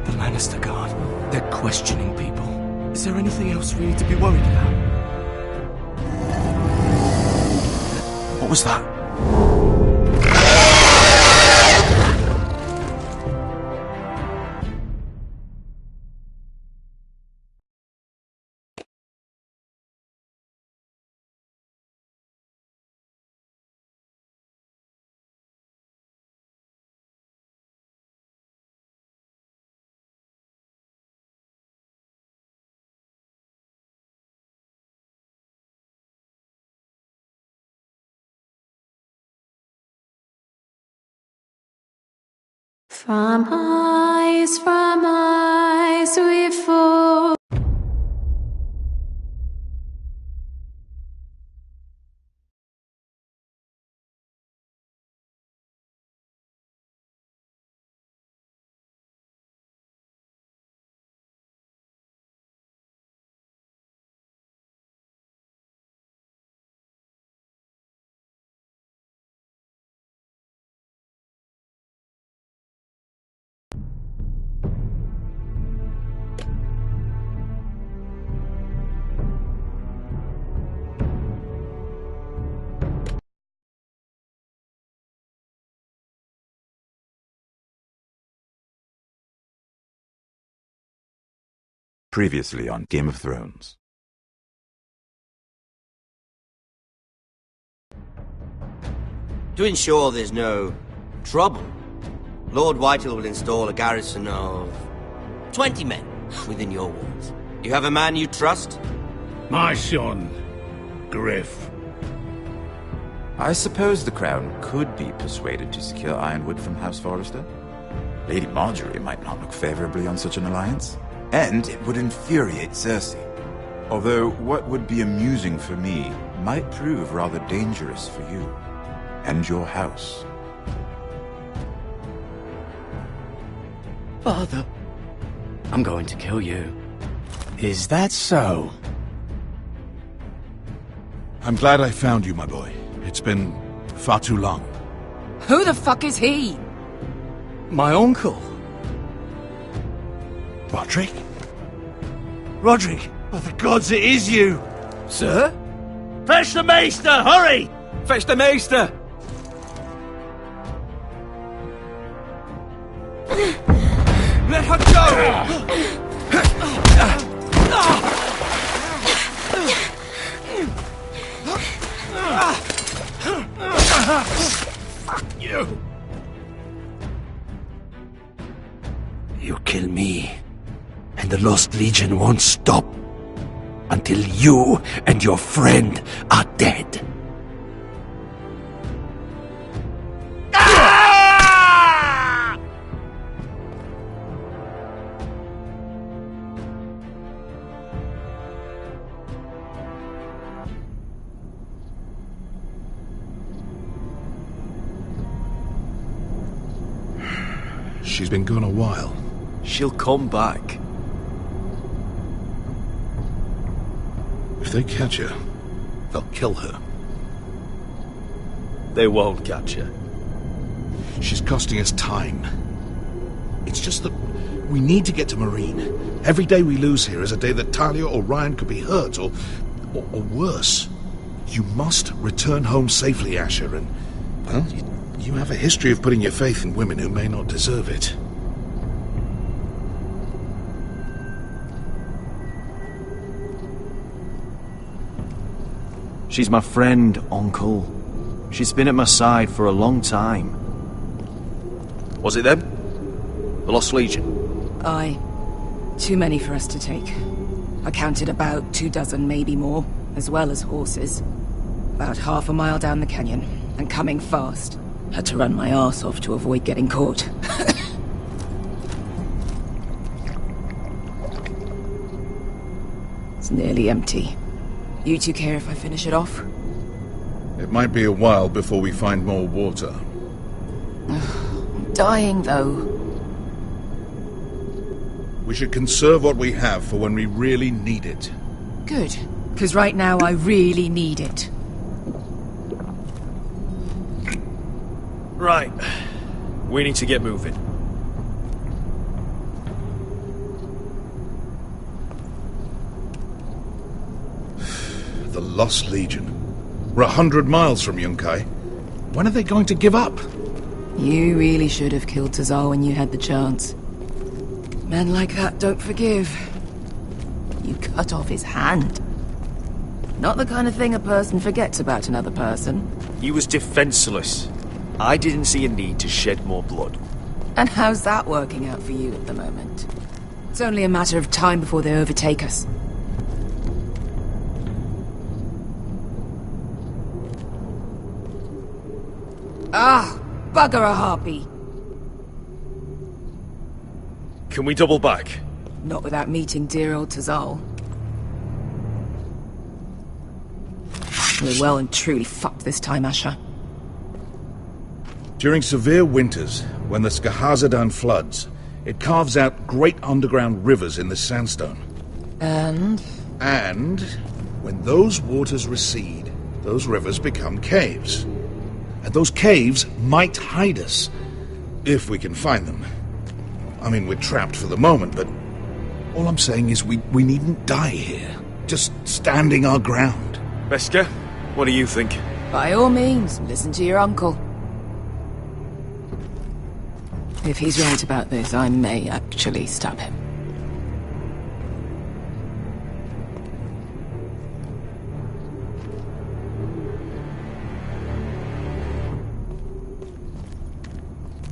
the Lannister Guard. They're questioning people. Is there anything else really to be worried about? What was that? From eyes we fall. Previously on Game of Thrones. To ensure there's no trouble, Lord Whitehill will install a garrison of 20 men within your walls. You have a man you trust? My son, Griff. I suppose the Crown could be persuaded to secure Ironwood from House Forrester. Lady Marjorie might not look favorably on such an alliance. And it would infuriate Cersei. Although what would be amusing for me might prove rather dangerous for you and your house. Father, I'm going to kill you. Is that so? I'm glad I found you, my boy. It's been far too long. Who the fuck is he? My uncle. Roderick? Roderick! By the gods, it is you! Sir? Fetch the Maester, hurry! Fetch the Maester! Let her go! Fuck you! You kill me, and the Lost Legion won't stop until you and your friend are dead. She's been gone a while. She'll come back. If they catch her, they'll kill her. They won't catch her. She's costing us time. It's just that we need to get to Marine. Every day we lose here is a day that Talia or Ryan could be hurt, or worse. You must return home safely, Asher, and, well, you have a history of putting your faith in women who may not deserve it. She's my friend, Uncle. She's been at my side for a long time. Was it them? The Lost Legion? Aye. Too many for us to take. I counted about 24, maybe more, as well as horses. About half a mile down the canyon, and coming fast. Had to run my arse off to avoid getting caught. It's nearly empty. You two care if I finish it off? It might be a while before we find more water. I'm dying, though. We should conserve what we have for when we really need it. Good, because right now I really need it. Right. We need to get moving. The Lost Legion. We're 100 miles from Yunkai. When are they going to give up? You really should have killed Tazar when you had the chance. Men like that don't forgive. You cut off his hand. Not the kind of thing a person forgets about another person. He was defenseless. I didn't see a need to shed more blood. And how's that working out for you at the moment? It's only a matter of time before they overtake us. Ah, bugger a harpy. Can we double back? Not without meeting dear old Tazal. We're well and truly fucked this time, Asher. During severe winters, when the Skahazadan floods, it carves out great underground rivers in the sandstone. And when those waters recede, those rivers become caves. And those caves might hide us, if we can find them. I mean, we're trapped for the moment, but all I'm saying is we needn't die here. Just standing our ground. Beskha, what do you think? By all means, listen to your uncle. If he's right about this, I may actually stop him.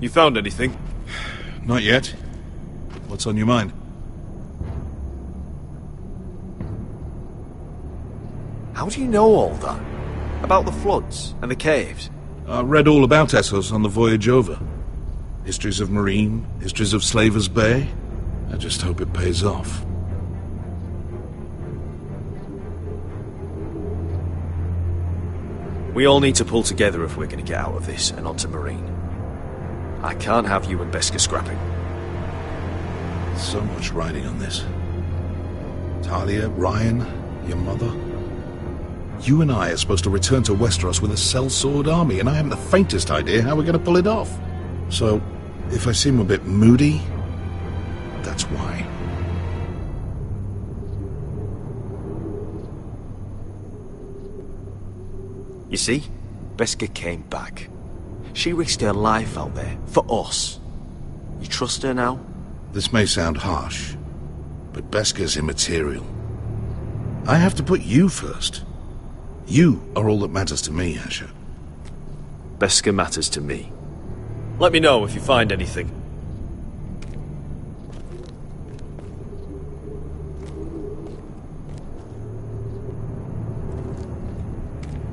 You found anything? Not yet. What's on your mind? How do you know all that? About the floods and the caves? I read all about Essos on the voyage over. Histories of Marine, histories of Slaver's Bay. I just hope it pays off. We all need to pull together if we're going to get out of this and onto Marine. I can't have you and Beskha scrapping. So much riding on this. Talia, Ryan, your mother. You and I are supposed to return to Westeros with a sellsword army, and I haven't the faintest idea how we're going to pull it off. So, if I seem a bit moody, that's why. You see, Beskha came back. She risked her life out there, for us. You trust her now? This may sound harsh, but Beskha's immaterial. I have to put you first. You are all that matters to me, Asher. Beskha matters to me. Let me know if you find anything.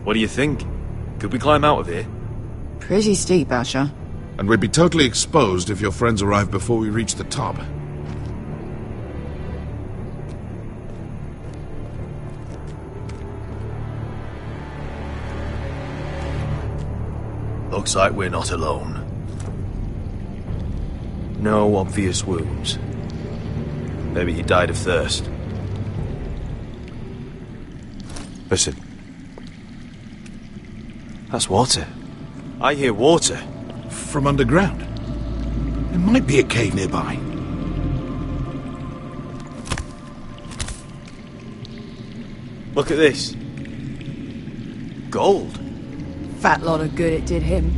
What do you think? Could we climb out of here? Pretty steep, Asher. And we'd be totally exposed if your friends arrive before we reach the top. Looks like we're not alone. No obvious wounds. Maybe he died of thirst. Listen. That's water. I hear water. From underground. There might be a cave nearby. Look at this. Gold. Fat lot of good it did him.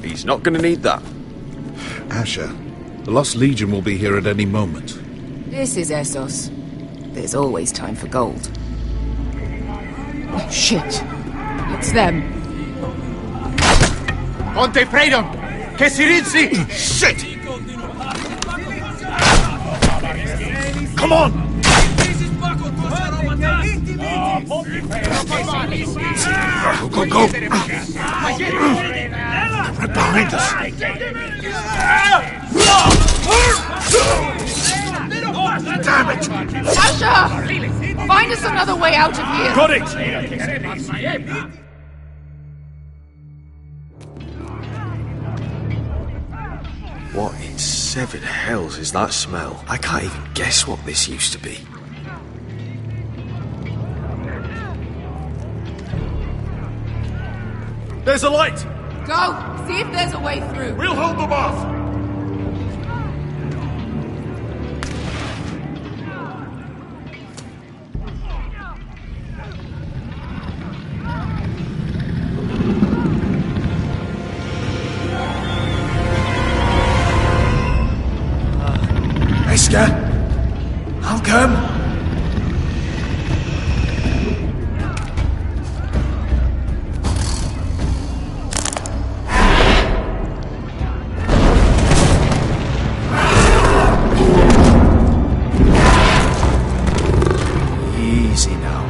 He's not gonna need that. Asher, the Lost Legion will be here at any moment. This is Essos. There's always time for gold. Oh, shit. It's them. Conte Freedom! Che si rizzi! Shit! Come on! Go, go! Right behind us! Damn it! Asher! Find us another way out of here! Got it! What in seven hells is that smell? I can't even guess what this used to be. There's a light! Go! See if there's a way through. We'll hold them off! Beskha? How come? Easy now.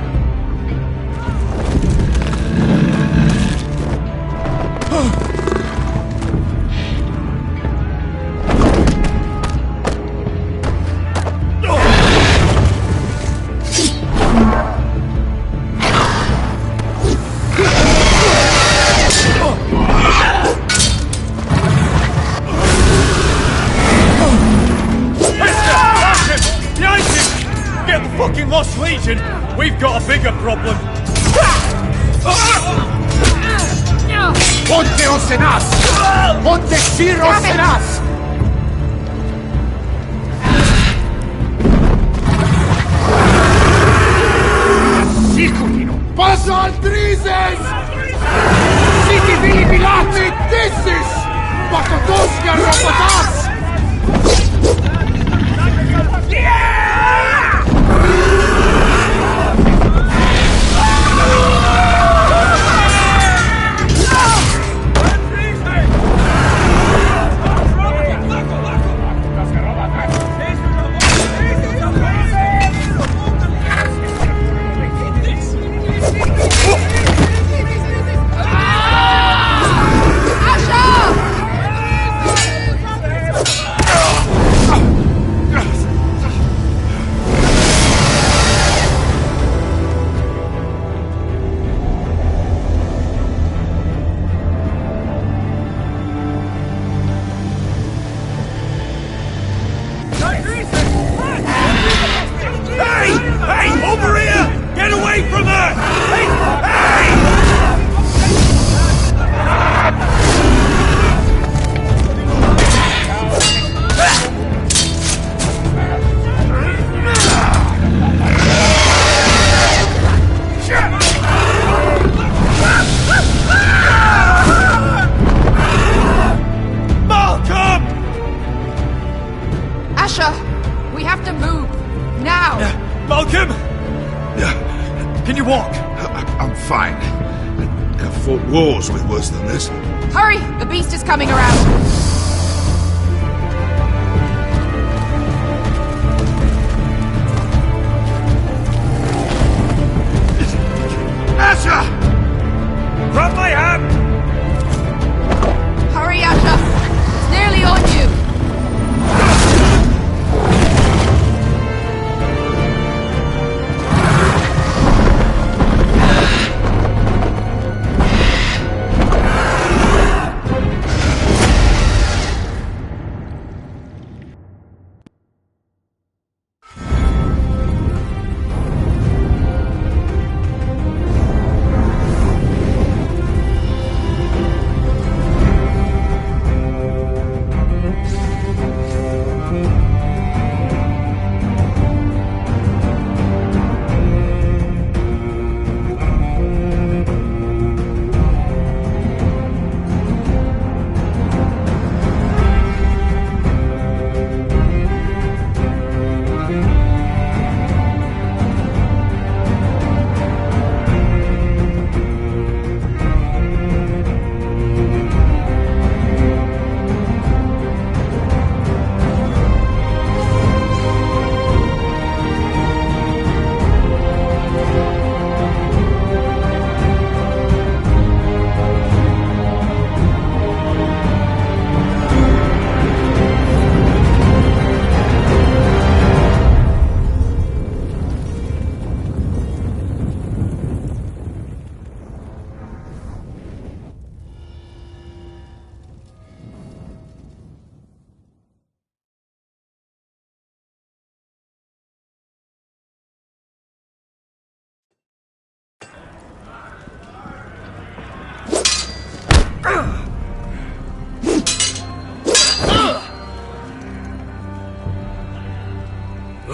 in us! Und the heroes in us! Siculino! Passa al Drises! Siti vili bilati dissis! Patotoska robotas! Wars with worse than this. Hurry! The beast is coming around! Asha! From my hand! Hurry, Asha! It's nearly on you!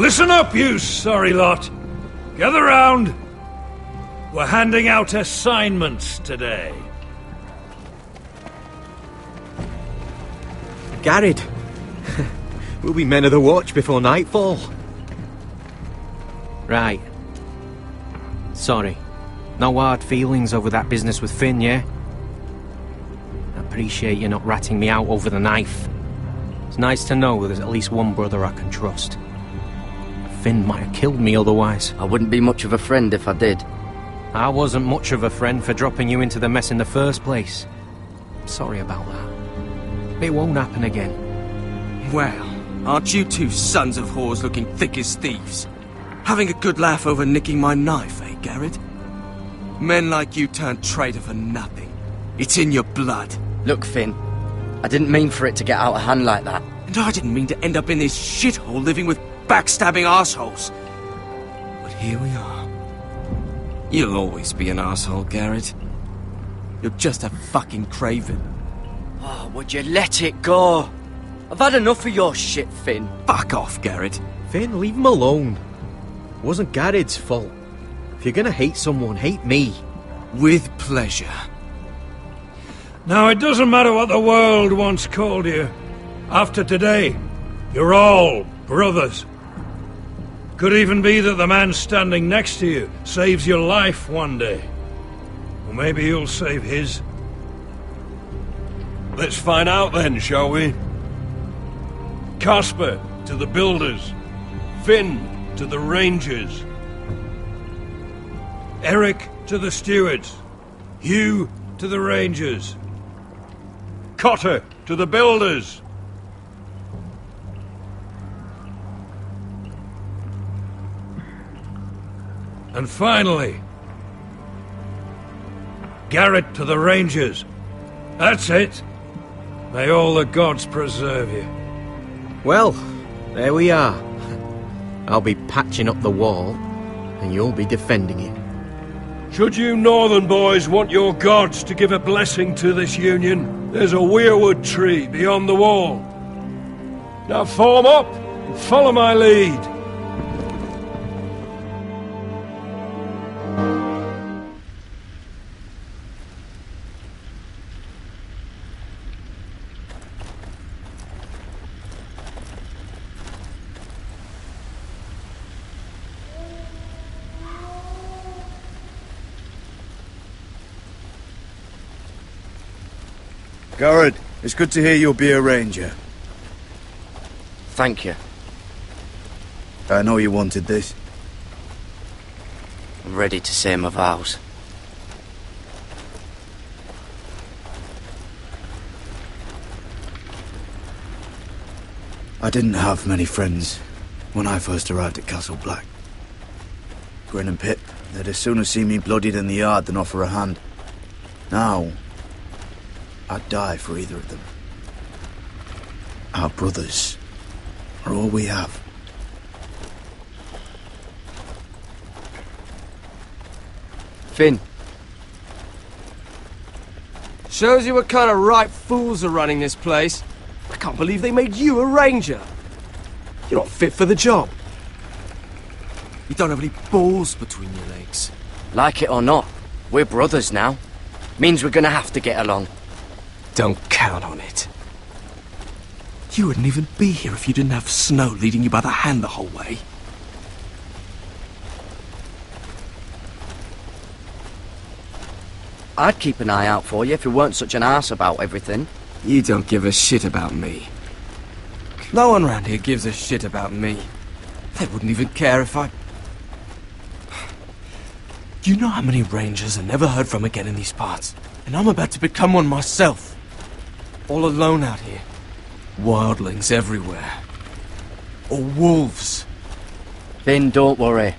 Listen up, you sorry lot. Gather round. We're handing out assignments today. Garrett. We'll be men of the watch before nightfall. Right. Sorry. No hard feelings over that business with Finn, yeah? I appreciate you not ratting me out over the knife. It's nice to know there's at least one brother I can trust. Finn might have killed me otherwise. I wouldn't be much of a friend if I did. I wasn't much of a friend for dropping you into the mess in the first place. Sorry about that. It won't happen again. Well, aren't you two sons of whores looking thick as thieves? Having a good laugh over nicking my knife, eh, Garrett? Men like you turn traitor for nothing. It's in your blood. Look, Finn, I didn't mean for it to get out of hand like that. And I didn't mean to end up in this shithole living with backstabbing assholes. But here we are. You'll always be an asshole, Garrett. You're just a fucking craven. Oh, would you let it go? I've had enough of your shit, Finn. Fuck off, Garrett. Finn, leave him alone. It wasn't Garrett's fault. If you're gonna hate someone, hate me. With pleasure. Now, it doesn't matter what the world once called you. After today, you're all brothers. Could even be that the man standing next to you saves your life one day. Or maybe you'll save his. Let's find out then, shall we? Casper to the builders. Finn to the rangers. Eric to the stewards. Hugh to the rangers. Cotter to the builders. And finally, Garrett to the rangers. That's it. May all the gods preserve you. Well, there we are. I'll be patching up the wall, and you'll be defending it. Should you northern boys want your gods to give a blessing to this union, there's a weirwood tree beyond the wall. Now form up and follow my lead. Garrett, it's good to hear you'll be a ranger. Thank you. I know you wanted this. I'm ready to say my vows. I didn't have many friends when I first arrived at Castle Black. Grin and Pip, they'd as soon as see me bloodied in the yard than offer a hand. Now, I'd die for either of them. Our brothers are all we have. Finn. Shows you what kind of ripe fools are running this place. I can't believe they made you a ranger. You're not fit for the job. You don't have any balls between your legs. Like it or not, we're brothers now. Means we're gonna have to get along. Don't count on it. You wouldn't even be here if you didn't have Snow leading you by the hand the whole way. I'd keep an eye out for you if you weren't such an arse about everything. You don't give a shit about me. No one round here gives a shit about me. They wouldn't even care if I... Do you know how many rangers are never heard from again in these parts? And I'm about to become one myself. All alone out here. Wildlings everywhere. Or wolves. Finn, don't worry.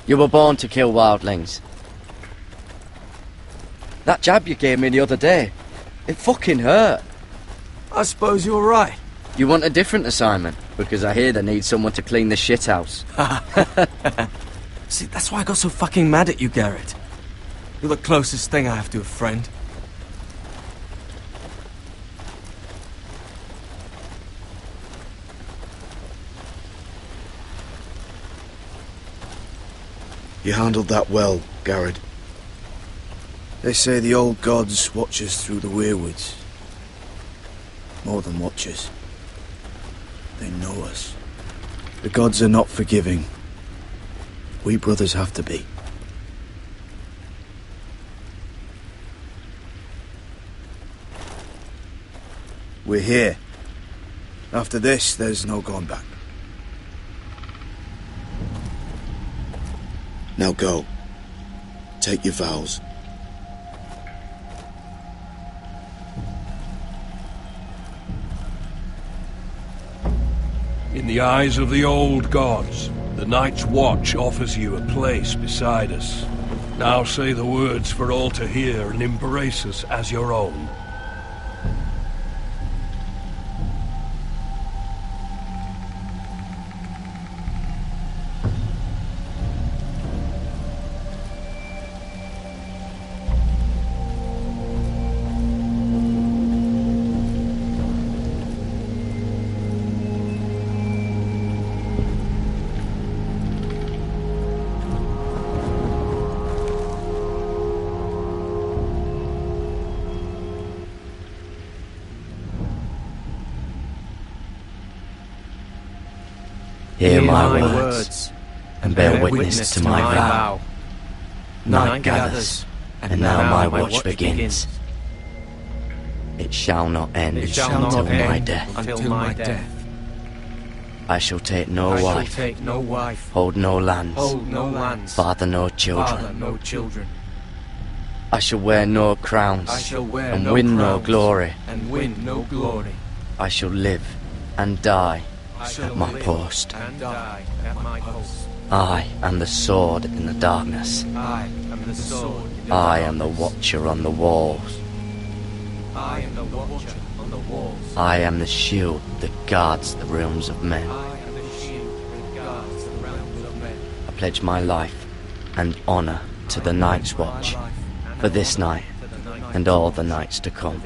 You were born to kill wildlings. That jab you gave me the other day, it fucking hurt. I suppose you're right. You want a different assignment? Because I hear they need someone to clean the shithouse. See, that's why I got so fucking mad at you, Garrett. You're the closest thing I have to a friend. You handled that well, Garrett. They say the old gods watch us through the weirwoods. More than watch us. They know us. The gods are not forgiving. We brothers have to be. We're here. After this, there's no going back. Now go. Take your vows. In the eyes of the old gods, the Night's Watch offers you a place beside us. Now say the words for all to hear and embrace us as your own. Hear my words, and bear witness to my vow. Night gathers, and now my watch begins. It shall not end until my death. I shall take no wife, hold no lands, father no children. I shall wear no crowns, and win no glory. I shall live and die at my post. I am the sword in the darkness. I am the watcher on the walls. I am the shield that guards the realms of men. I pledge my life and honour to the Night's Watch for this night and all the nights to come.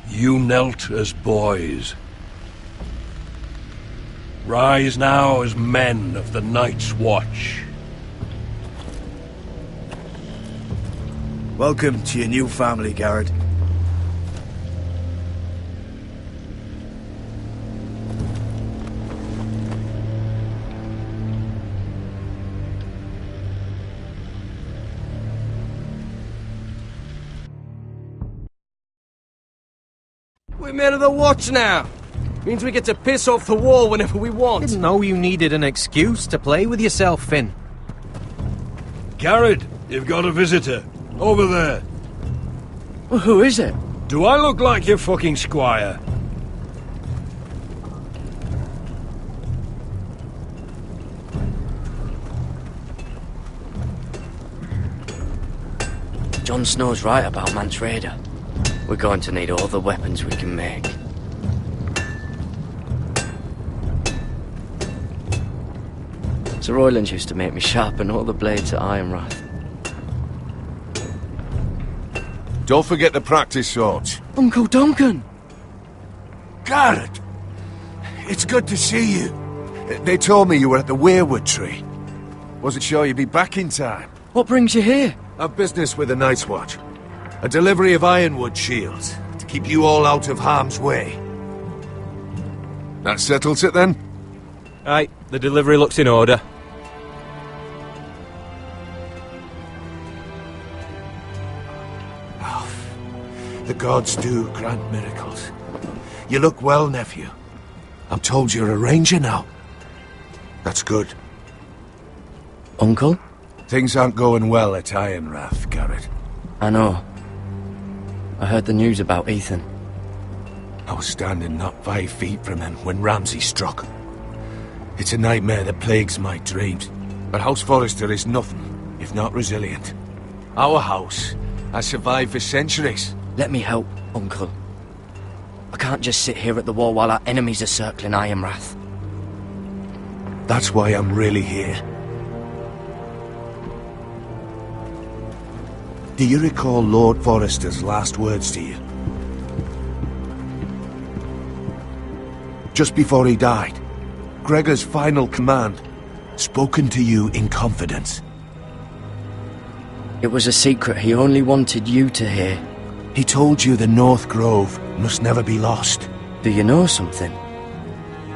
You knelt as boys. Rise now as men of the Night's Watch. Welcome to your new family, Garrett. We're men of the Watch now. Means we get to piss off the wall whenever we want. Didn't know you needed an excuse to play with yourself, Finn. Garrett, you've got a visitor. Over there. Well, who is it? Do I look like your fucking squire? Jon Snow's right about Mance Rayder. We're going to need all the weapons we can make. Sir Royland used to make me sharpen all the blades at Ironrath. Don't forget to practice swords. Uncle Duncan! Garrett! It's good to see you. They told me you were at the Weirwood tree. Wasn't sure you'd be back in time. What brings you here? I've business with the Night's Watch. A delivery of ironwood shields to keep you all out of harm's way. That settles it then? Aye, the delivery looks in order. The gods do grant miracles. You look well, nephew. I'm told you're a ranger now. That's good. Uncle? Things aren't going well at Ironrath, Garrett. I know. I heard the news about Ethan. I was standing not 5 feet from him when Ramsay struck. It's a nightmare that plagues my dreams. But House Forrester is nothing if not resilient. Our house has survived for centuries. Let me help, Uncle. I can't just sit here at the wall while our enemies are circling Ironrath. That's why I'm really here. Do you recall Lord Forrester's last words to you? Just before he died, Gregor's final command, spoken to you in confidence. It was a secret he only wanted you to hear. He told you the North Grove must never be lost. Do you know something?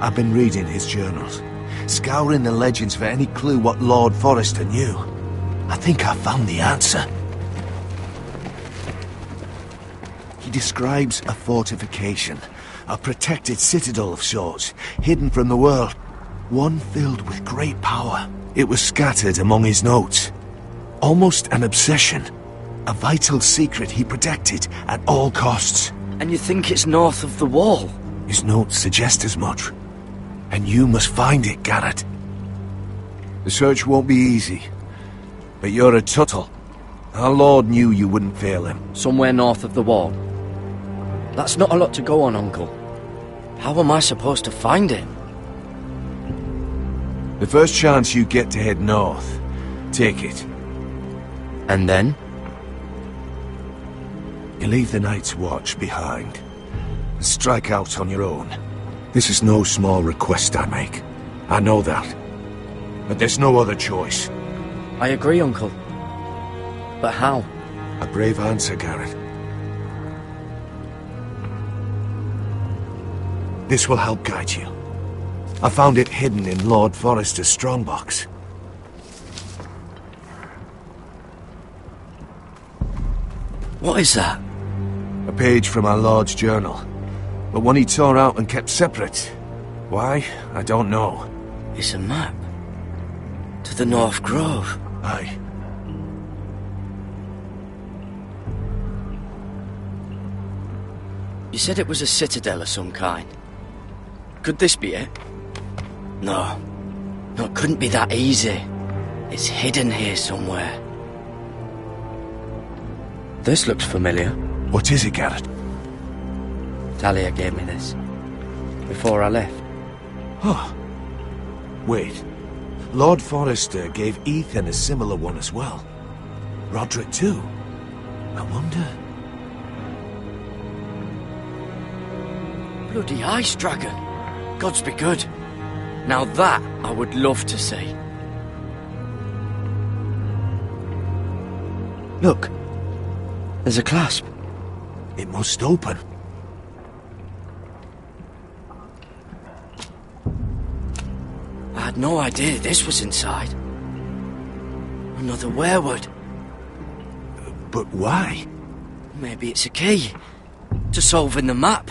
I've been reading his journals, scouring the legends for any clue what Lord Forrester knew. I think I found the answer. He describes a fortification, a protected citadel of sorts, hidden from the world. One filled with great power. It was scattered among his notes. Almost an obsession. A vital secret he protected at all costs. And you think it's north of the wall? His notes suggest as much. And you must find it, Garrett. The search won't be easy. But you're a Tuttle. Our Lord knew you wouldn't fail him. Somewhere north of the wall. That's not a lot to go on, Uncle. How am I supposed to find it? The first chance you get to head north, take it. And then? You leave the Night's Watch behind and strike out on your own. This is no small request I make. I know that. But there's no other choice. I agree, Uncle. But how? A brave answer, Garrett. This will help guide you. I found it hidden in Lord Forrester's strongbox. What is that? A page from our Lord's journal. But one he tore out and kept separate. Why? I don't know. It's a map. To the North Grove. Aye. You said it was a citadel of some kind. Could this be it? No. No, it couldn't be that easy. It's hidden here somewhere. This looks familiar. What is it, Garrett? Talia gave me this. Before I left. Oh. Wait. Lord Forrester gave Ethan a similar one as well. Roderick too. I wonder... Bloody ice dragon. Gods be good. Now that I would love to see. Look. There's a clasp. It must open. I had no idea this was inside. Another werewood. But why? Maybe it's a key to solving the map.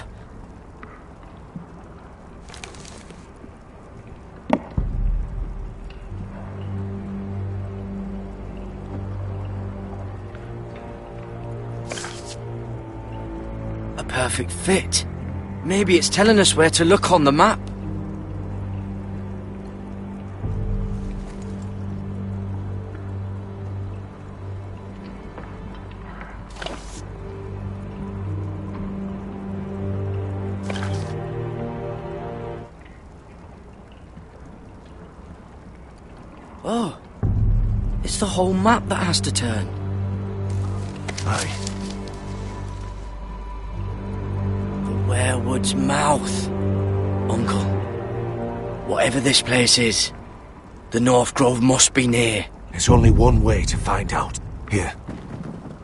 A perfect fit. Maybe it's telling us where to look on the map. Oh, it's the whole map that has to turn. Aye. The werewood's mouth. Uncle, whatever this place is, the North Grove must be near. There's only one way to find out. Here,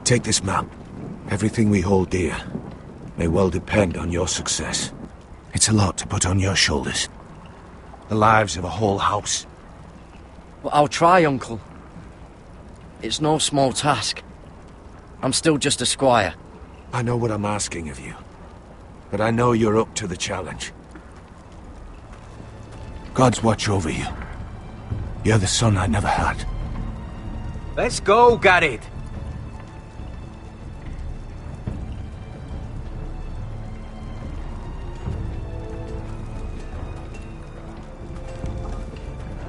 take this map. Everything we hold dear may well depend on your success. It's a lot to put on your shoulders. The lives of a whole house. Well, I'll try, Uncle. It's no small task. I'm still just a squire. I know what I'm asking of you, but I know you're up to the challenge. God's watch over you. You're the son I never had. Let's go, Garrett.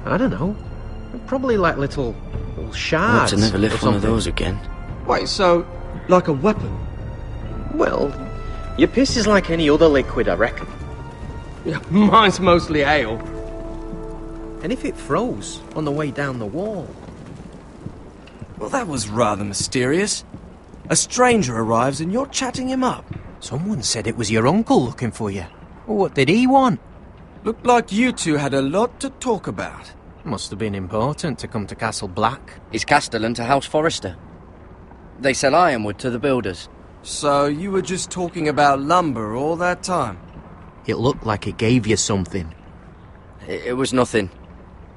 I don't know. Probably like little shards. I'll have to never lift one of those again. Wait, so, like a weapon? Well, your piss is like any other liquid, I reckon. Yeah, mine's mostly ale. And if it froze on the way down the wall? Well, that was rather mysterious. A stranger arrives and you're chatting him up. Someone said it was your uncle looking for you. Well, what did he want? Looked like you two had a lot to talk about. Must have been important to come to Castle Black. It's Castellan to House Forrester. They sell ironwood to the builders. So you were just talking about lumber all that time? It looked like it gave you something. It was nothing.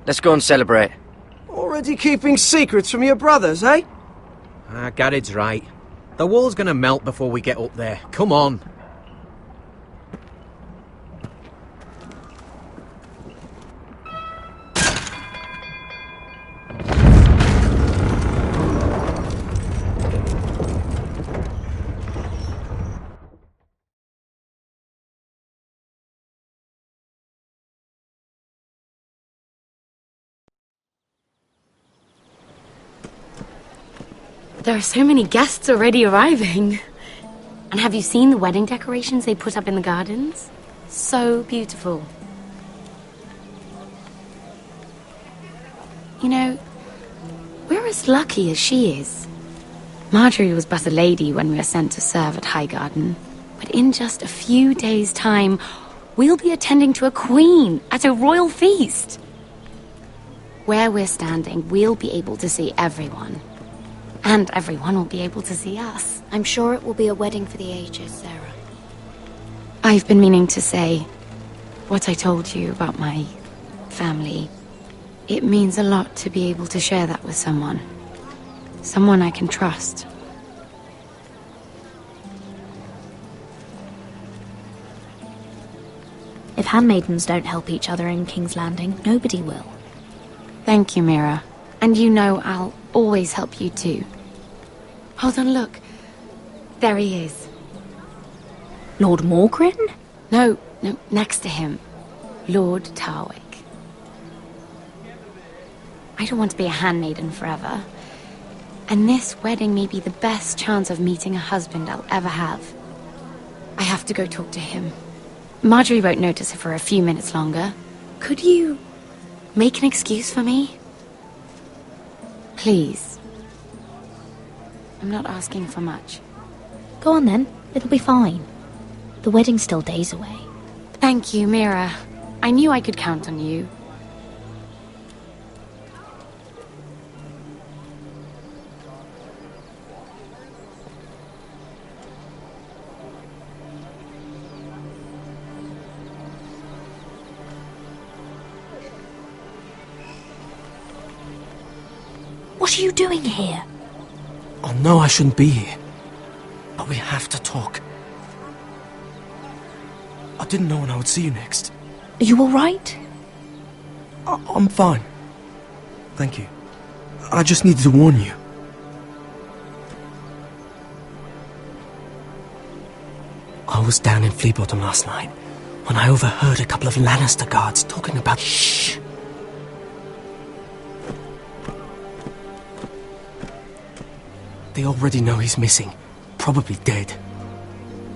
Let's go and celebrate. Already keeping secrets from your brothers, eh? Garrett's right. The wall's gonna melt before we get up there. Come on. There are so many guests already arriving. And have you seen the wedding decorations they put up in the gardens? So beautiful. You know, we're as lucky as she is. Marjorie was but a lady when we were sent to serve at Highgarden. But in just a few days' time, we'll be attending to a queen at a royal feast. Where we're standing, we'll be able to see everyone. And everyone will be able to see us. I'm sure it will be a wedding for the ages, Sarah. I've been meaning to say, what I told you about my family. It means a lot to be able to share that with someone. Someone I can trust. If handmaidens don't help each other in King's Landing, nobody will. Thank you, Mira. And you know I'll always help you too. Hold on, look. There he is. Lord Morgrin? No, next to him. Lord Tarwick. I don't want to be a handmaiden forever. And this wedding may be the best chance of meeting a husband I'll ever have. I have to go talk to him. Marjorie won't notice it for a few minutes longer. Could you make an excuse for me? Please. I'm not asking for much. Go on then, it'll be fine. The wedding's still days away. Thank you, Mira. I knew I could count on you. What are you doing here? Oh no, I shouldn't be here. But we have to talk. I didn't know when I would see you next. Are you alright? I'm fine. Thank you. I just needed to warn you. I was down in Fleabottom last night when I overheard a couple of Lannister guards talking about... Shh! They already know he's missing. Probably dead.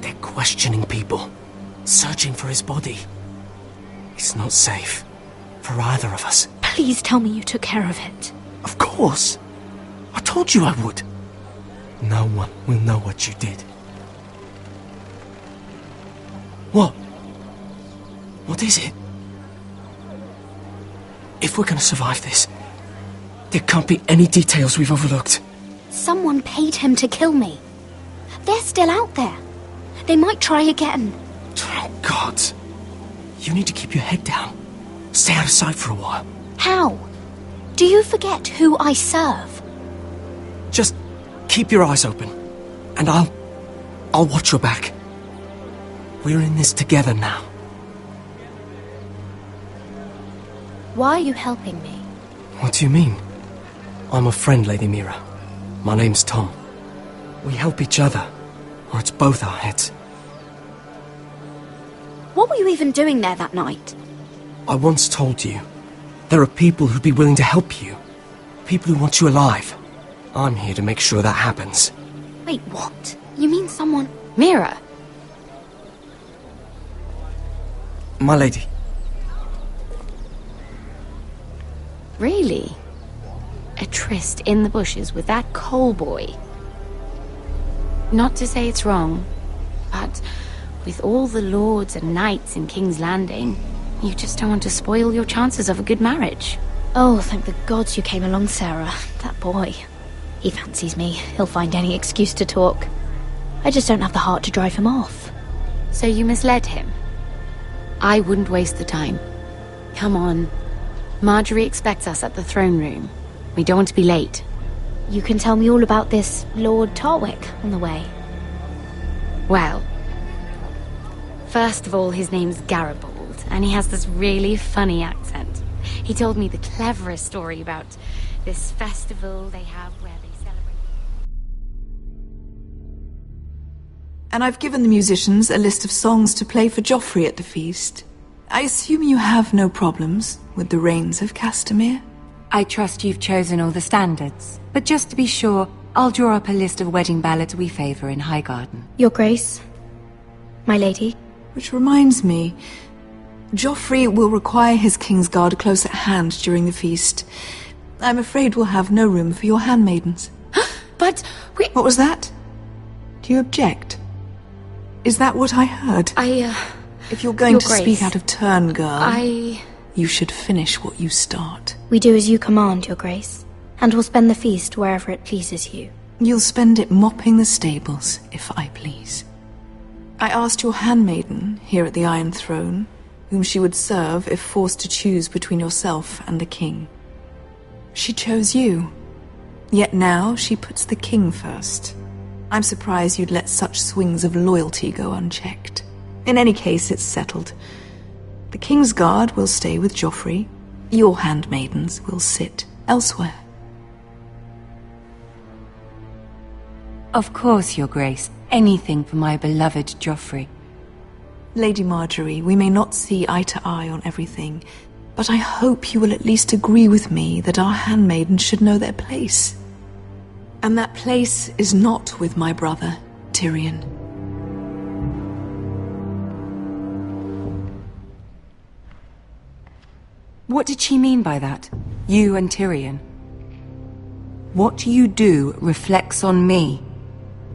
They're questioning people. Searching for his body. It's not safe. For either of us. Please tell me you took care of it. Of course. I told you I would. No one will know what you did. What? What is it? If we're gonna survive this, there can't be any details we've overlooked. Someone paid him to kill me. They're still out there. They might try again. Oh, God. You need to keep your head down. Stay out of sight for a while. How? Do you forget who I serve? Just keep your eyes open. And I'll watch your back. We're in this together now. Why are you helping me? What do you mean? I'm a friend, Lady Mira. My name's Tom. We help each other, or it's both our heads. What were you even doing there that night? I once told you, there are people who'd be willing to help you. People who want you alive. I'm here to make sure that happens. Wait, what? You mean someone... Mira! My lady. Really? A tryst in the bushes with that coal boy? Not to say it's wrong, but with all the lords and knights in King's Landing, you just don't want to spoil your chances of a good marriage. Oh, thank the gods you came along, Sarah. That boy. He fancies me. He'll find any excuse to talk. I just don't have the heart to drive him off. So you misled him? I wouldn't waste the time. Come on. Marjorie expects us at the throne room. We don't want to be late. You can tell me all about this Lord Tarwick on the way. Well, first of all, his name's Garibald, and he has this really funny accent. He told me the cleverest story about this festival they have where they celebrate... And I've given the musicians a list of songs to play for Joffrey at the feast. I assume you have no problems with the Rains of Castamere? I trust you've chosen all the standards, but just to be sure, I'll draw up a list of wedding ballads we favour in Highgarden. Your Grace, my lady. Which reminds me, Joffrey will require his Kingsguard close at hand during the feast. I'm afraid we'll have no room for your handmaidens. But we... What was that? Do you object? Is that what I heard? If you're going to speak out of turn, girl... You should finish what you start. We do as you command, Your Grace, and we'll spend the feast wherever it pleases you. You'll spend it mopping the stables, if I please. I asked your handmaiden here at the Iron Throne whom she would serve if forced to choose between yourself and the king. She chose you, yet now she puts the king first. I'm surprised you'd let such swings of loyalty go unchecked. In any case, it's settled. The king's guard will stay with Joffrey. Your handmaidens will sit elsewhere. Of course, Your Grace. Anything for my beloved Joffrey. Lady Marjorie, we may not see eye to eye on everything, but I hope you will at least agree with me that our handmaidens should know their place. And that place is not with my brother, Tyrion. What did she mean by that? You and Tyrion? What you do reflects on me.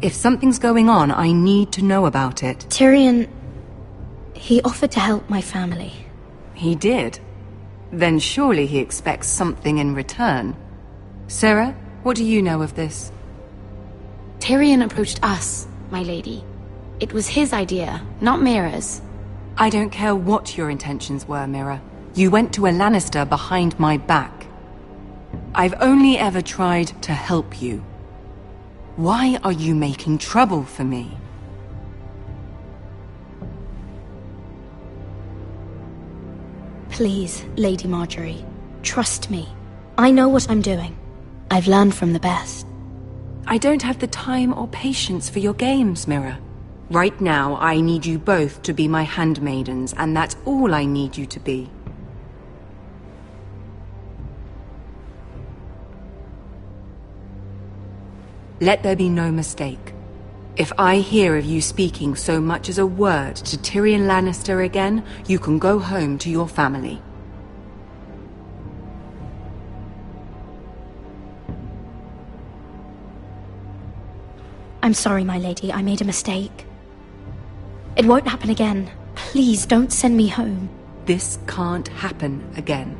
If something's going on, I need to know about it. Tyrion... he offered to help my family. He did? Then surely he expects something in return. Sarah, what do you know of this? Tyrion approached us, my lady. It was his idea, not Mira's. I don't care what your intentions were, Mira. You went to a Lannister behind my back. I've only ever tried to help you. Why are you making trouble for me? Please, Lady Marjorie, trust me. I know what I'm doing. I've learned from the best. I don't have the time or patience for your games, Mira. Right now, I need you both to be my handmaidens, and that's all I need you to be. Let there be no mistake. If I hear of you speaking so much as a word to Tyrion Lannister again, you can go home to your family. I'm sorry, my lady. I made a mistake. It won't happen again. Please don't send me home. This can't happen again.